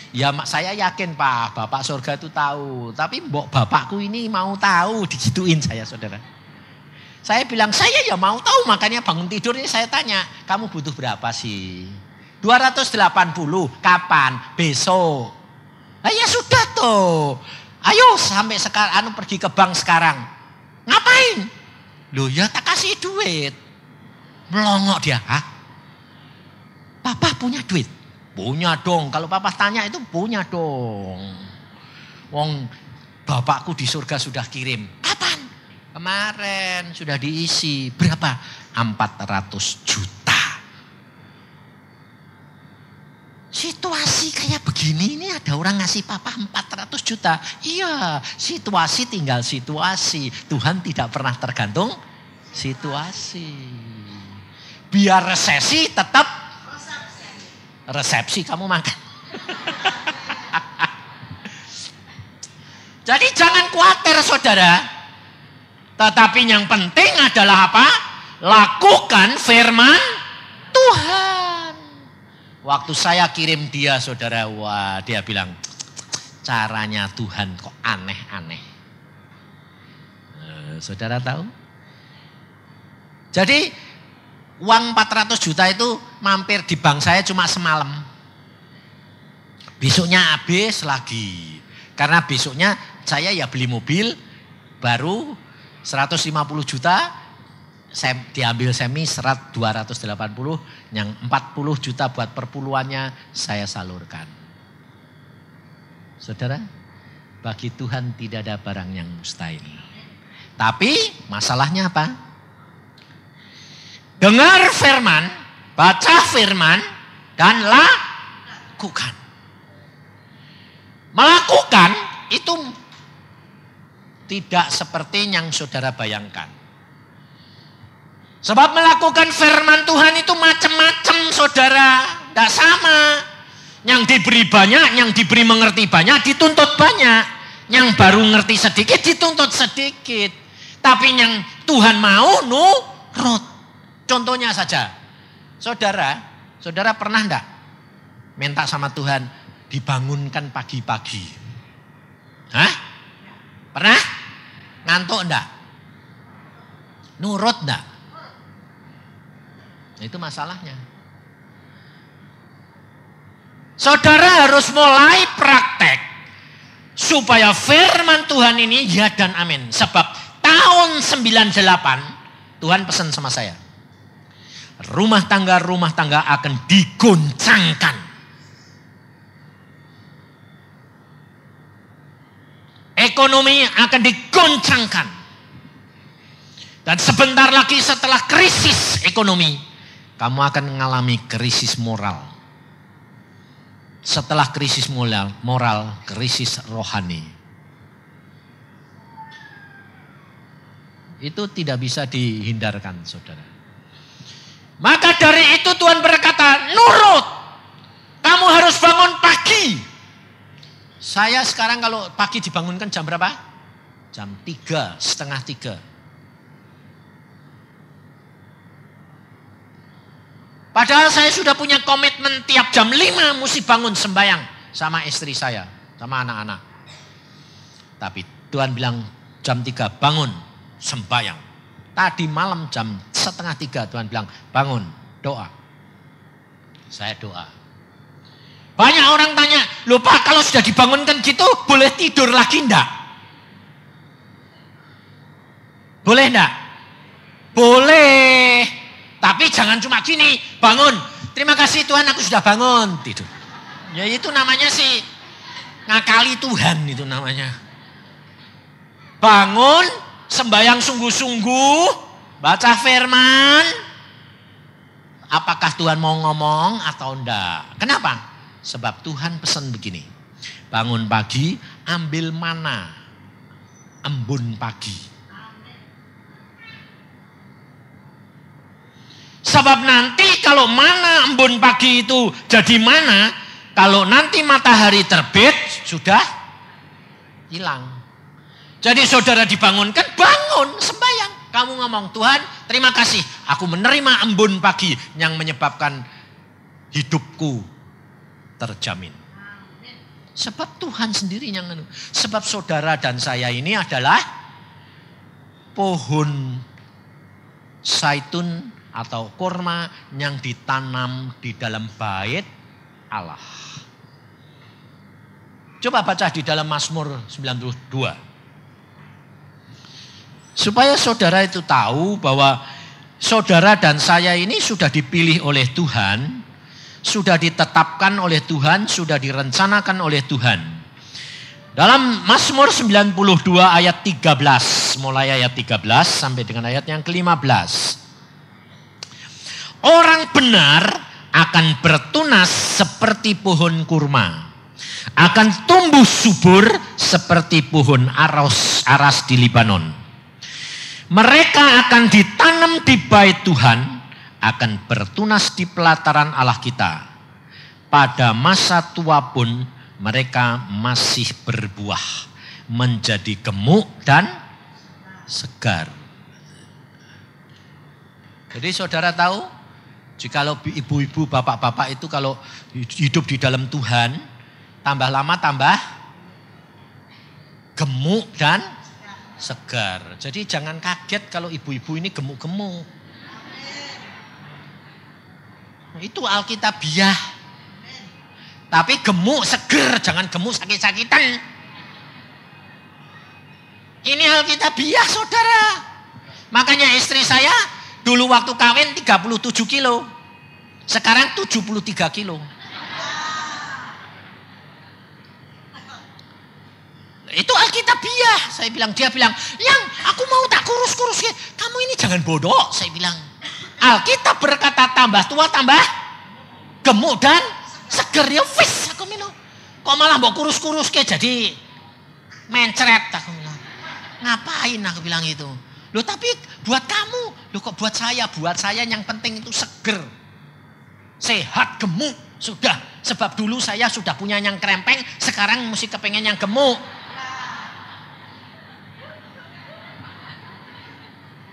S1: Ya saya yakin Pak, bapak surga itu tahu. Tapi bapakku ini mau tahu, digituin saya saudara. Saya bilang, saya ya mau tahu, makanya bangun tidur ini saya tanya, kamu butuh berapa sih? 280, kapan? Besok. Ya sudah tuh. Ayo sampai sekarang pergi ke bank sekarang. Ngapain? Loh ya tak kasih duit. Melongok dia. Hah? Papa punya duit? Punya dong. Kalau papa tanya itu punya dong. Wong bapakku di surga sudah kirim. Kapan? Kemarin sudah diisi. Berapa? 400 juta. Situasi kayak begini ini ada orang ngasih papa 400 juta. Iya, situasi tinggal situasi. Tuhan tidak pernah tergantung situasi. Biar resesi tetap resepsi kamu makan. Jadi jangan khawatir saudara. Tetapi yang penting adalah apa? Lakukan firman Tuhan. Waktu saya kirim dia saudara, wah dia bilang, caranya Tuhan kok aneh-aneh. Saudara tahu? Jadi uang 400 juta itu mampir di bank saya cuma semalam. Besoknya habis lagi. Karena besoknya saya ya beli mobil baru 150 juta, saya diambil semi serat 280, yang 40 juta buat perpuluhannya saya salurkan. Saudara, bagi Tuhan tidak ada barang yang mustahil. Tapi masalahnya apa? Dengar firman, baca firman, dan lakukan. Melakukan itu tidak seperti yang saudara bayangkan. Sebab melakukan firman Tuhan itu macam-macam saudara. Tidak sama. Yang diberi banyak, yang diberi mengerti banyak, dituntut banyak. Yang baru ngerti sedikit, dituntut sedikit. Tapi yang Tuhan mau, nurut. Contohnya saja. Saudara pernah enggak minta sama Tuhan dibangunkan pagi-pagi? Hah? Pernah? Ngantuk enggak? Nurut enggak? Itu masalahnya. Saudara harus mulai praktek supaya firman Tuhan ini ya dan amin. Sebab tahun 98 Tuhan pesan sama saya. Rumah tangga akan digoncangkan. Ekonomi akan digoncangkan. Dan sebentar lagi setelah krisis ekonomi, kamu akan mengalami krisis moral. Setelah krisis moral, krisis rohani. Itu tidak bisa dihindarkan, saudara. Maka dari itu Tuhan berkata, nurut. Kamu harus bangun pagi. Saya sekarang kalau pagi dibangunkan jam berapa? Jam 3, setengah 3. Padahal saya sudah punya komitmen tiap jam 5 mesti bangun sembahyang sama istri saya, sama anak-anak. Tapi Tuhan bilang jam 3 bangun sembahyang. Tadi malam jam setengah 3 Tuhan bilang bangun doa. Saya doa. Banyak orang tanya, loh Pak kalau sudah dibangunkan gitu boleh tidur lagi enggak? Boleh enggak? Boleh. Tapi jangan cuma gini, bangun. Terima kasih Tuhan aku sudah bangun. Tidur. Ya itu namanya sih ngakali Tuhan itu namanya. Bangun, sembahyang sungguh-sungguh, baca firman. Apakah Tuhan mau ngomong atau enggak? Kenapa? Sebab Tuhan pesan begini. Bangun pagi, ambil mana, embun pagi. Sebab nanti kalau mana embun pagi itu jadi mana, kalau nanti matahari terbit sudah hilang. Jadi saudara dibangunkan, bangun sembahyang. Kamu ngomong, Tuhan terima kasih aku menerima embun pagi yang menyebabkan hidupku terjamin. Sebab Tuhan sendiri yang sebab saudara dan saya ini adalah pohon zaitun atau kurma yang ditanam di dalam bait Allah. Coba baca di dalam Mazmur 92. Supaya saudara itu tahu bahwa saudara dan saya ini sudah dipilih oleh Tuhan, sudah ditetapkan oleh Tuhan, sudah direncanakan oleh Tuhan. Dalam Mazmur 92 ayat 13, mulai ayat 13 sampai dengan ayat yang ke-15. Orang benar akan bertunas seperti pohon kurma, akan tumbuh subur seperti pohon aras di Libanon. Mereka akan ditanam di bait Tuhan, akan bertunas di pelataran Allah kita. Pada masa tua pun mereka masih berbuah, menjadi gemuk dan segar. Jadi saudara tahu, jikalau ibu-ibu, bapak-bapak itu kalau hidup di dalam Tuhan, tambah lama tambah gemuk dan segar. Jadi jangan kaget kalau ibu-ibu ini gemuk-gemuk. Itu alkitabiah. Tapi gemuk, seger, jangan gemuk sakit-sakitan. Ini alkitabiah saudara. Makanya istri saya dulu waktu kawin 37 kilo. Sekarang 73 kilo. Itu alkitabiah. Saya bilang, dia bilang, yang aku mau tak kurus-kurus. Kamu ini jangan bodoh. Saya bilang, Alkitab berkata tambah tua tambah gemuk dan seger. Ya wis aku bilang. Kok malah mau kurus-kurus ke jadi mencret. Aku bilang, ngapain aku bilang itu. Loh tapi buat kamu. Loh kok buat saya yang penting itu seger. Sehat, gemuk. Sudah. Sebab dulu saya sudah punya yang krempeng. Sekarang mesti kepengen yang gemuk.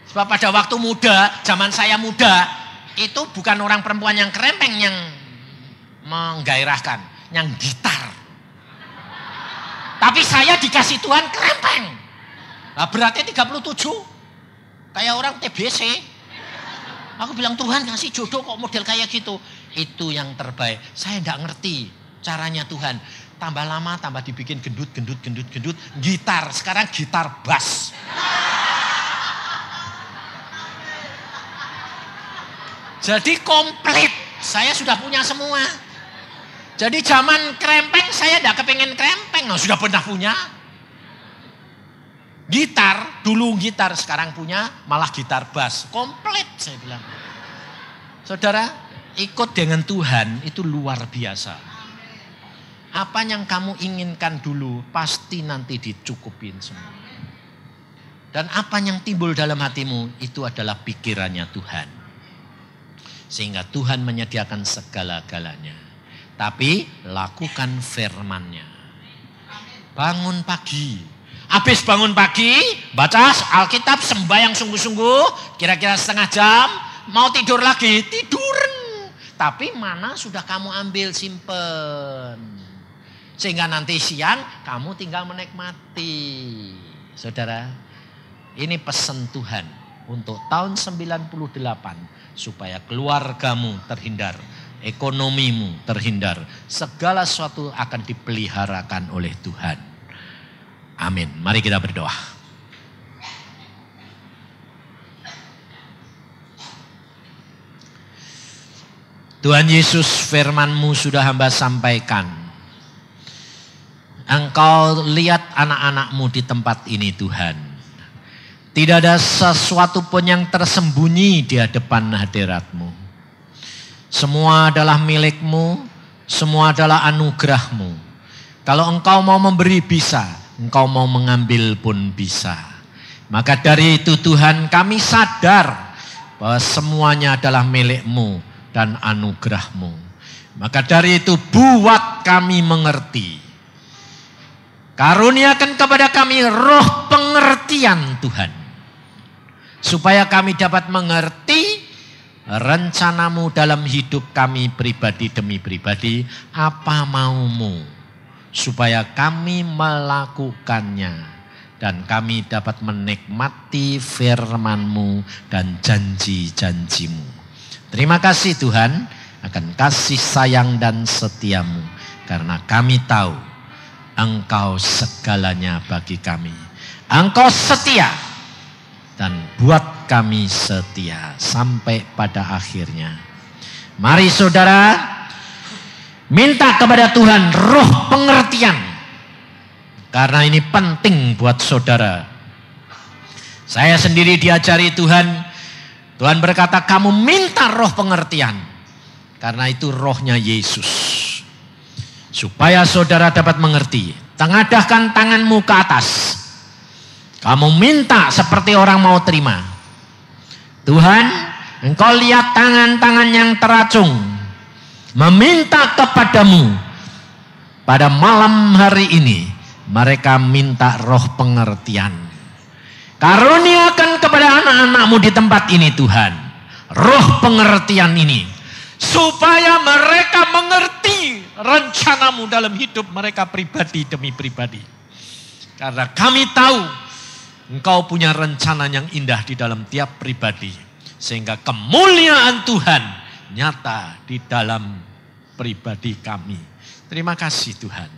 S1: Sebab pada waktu muda, zaman saya muda, itu bukan orang perempuan yang krempeng yang menggairahkan, yang gitar. Tapi saya dikasih Tuhan krempeng. Nah, beratnya 37. Kayak orang TBC. Aku bilang, Tuhan ngasih jodoh kok model kayak gitu. Itu yang terbaik. Saya enggak ngerti caranya Tuhan. Tambah lama, tambah dibikin gendut. Gitar, sekarang gitar bass. Jadi komplit, saya sudah punya semua. Jadi zaman krempeng, saya tidak kepengen krempeng. Nah, sudah pernah punya. Gitar, dulu gitar, sekarang punya malah gitar bass. Komplit saya bilang. Saudara, ikut dengan Tuhan itu luar biasa. Apa yang kamu inginkan dulu, pasti nanti dicukupin semua. Dan apa yang timbul dalam hatimu, itu adalah pikirannya Tuhan. Sehingga Tuhan menyediakan segala-galanya. Tapi lakukan firman-Nya. Bangun pagi. Habis bangun pagi, baca Alkitab, sembahyang sungguh-sungguh. Kira-kira setengah jam, mau tidur lagi, tiduran. Tapi mana sudah kamu ambil simpen. Sehingga nanti siang kamu tinggal menikmati. Saudara, ini pesan Tuhan untuk tahun 98. Supaya keluargamu terhindar, ekonomimu terhindar. Segala sesuatu akan dipeliharakan oleh Tuhan. Amin. Mari kita berdoa. Tuhan Yesus, firman-Mu sudah hamba sampaikan. Engkau lihat anak-anak-Mu di tempat ini Tuhan. Tidak ada sesuatu pun yang tersembunyi di hadapan hadirat-Mu. Semua adalah milik-Mu, semua adalah anugerah-Mu. Kalau Engkau mau memberi bisa, Engkau mau mengambil pun bisa. Maka dari itu Tuhan, kami sadar bahwa semuanya adalah milik-Mu dan anugerah-Mu. Maka dari itu buat kami mengerti. Karuniakan kepada kami roh pengertian Tuhan. Supaya kami dapat mengerti rencana-Mu dalam hidup kami pribadi demi pribadi. Apa mau-Mu. Supaya kami melakukannya. Dan kami dapat menikmati firman-Mu dan janji-janji-Mu. Terima kasih Tuhan akan kasih sayang dan setia-Mu. Karena kami tahu Engkau segalanya bagi kami. Engkau setia. Dan buat kami setia sampai pada akhirnya. Mari saudara, minta kepada Tuhan roh pengertian. Karena ini penting buat saudara. Saya sendiri diajari Tuhan. Tuhan berkata kamu minta roh pengertian. Karena itu rohnya Yesus. Supaya saudara dapat mengerti. Tengadahkan tanganmu ke atas. Kamu minta seperti orang mau terima. Tuhan, Engkau lihat tangan-tangan yang teracung. Meminta kepadamu. Pada malam hari ini. Mereka minta roh pengertian. Karuniakan kepada anak-anak-Mu di tempat ini Tuhan. Roh pengertian ini. Supaya mereka mengerti rencana-Mu dalam hidup mereka pribadi demi pribadi. Karena kami tahu Engkau punya rencana yang indah di dalam tiap pribadi. Sehingga kemuliaan Tuhan nyata di dalam pribadi kami. Terima kasih Tuhan.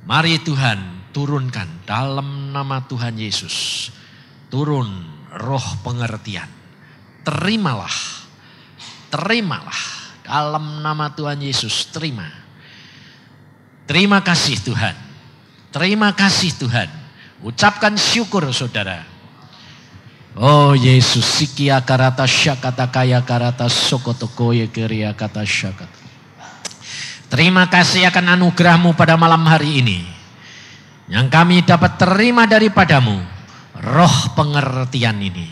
S1: Mari Tuhan turunkan dalam nama Tuhan Yesus. Turun roh pengertian. Terimalah dalam nama Tuhan Yesus, terima. Terima kasih Tuhan. Terima kasih Tuhan. Ucapkan syukur saudara. Oh Yesus, sikia karata syakata kaya karata sokoto koye keria kata syakata. Terima kasih akan anugerah-Mu pada malam hari ini. Yang kami dapat terima daripadamu, roh pengertian ini.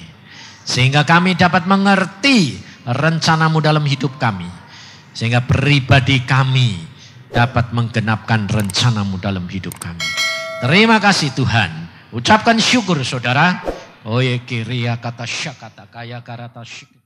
S1: Sehingga kami dapat mengerti rencana-Mu dalam hidup kami. Sehingga pribadi kami dapat menggenapkan rencana-Mu dalam hidup kami. Terima kasih Tuhan. Ucapkan syukur saudara. Oye kiria kata syakata kaya karata syik.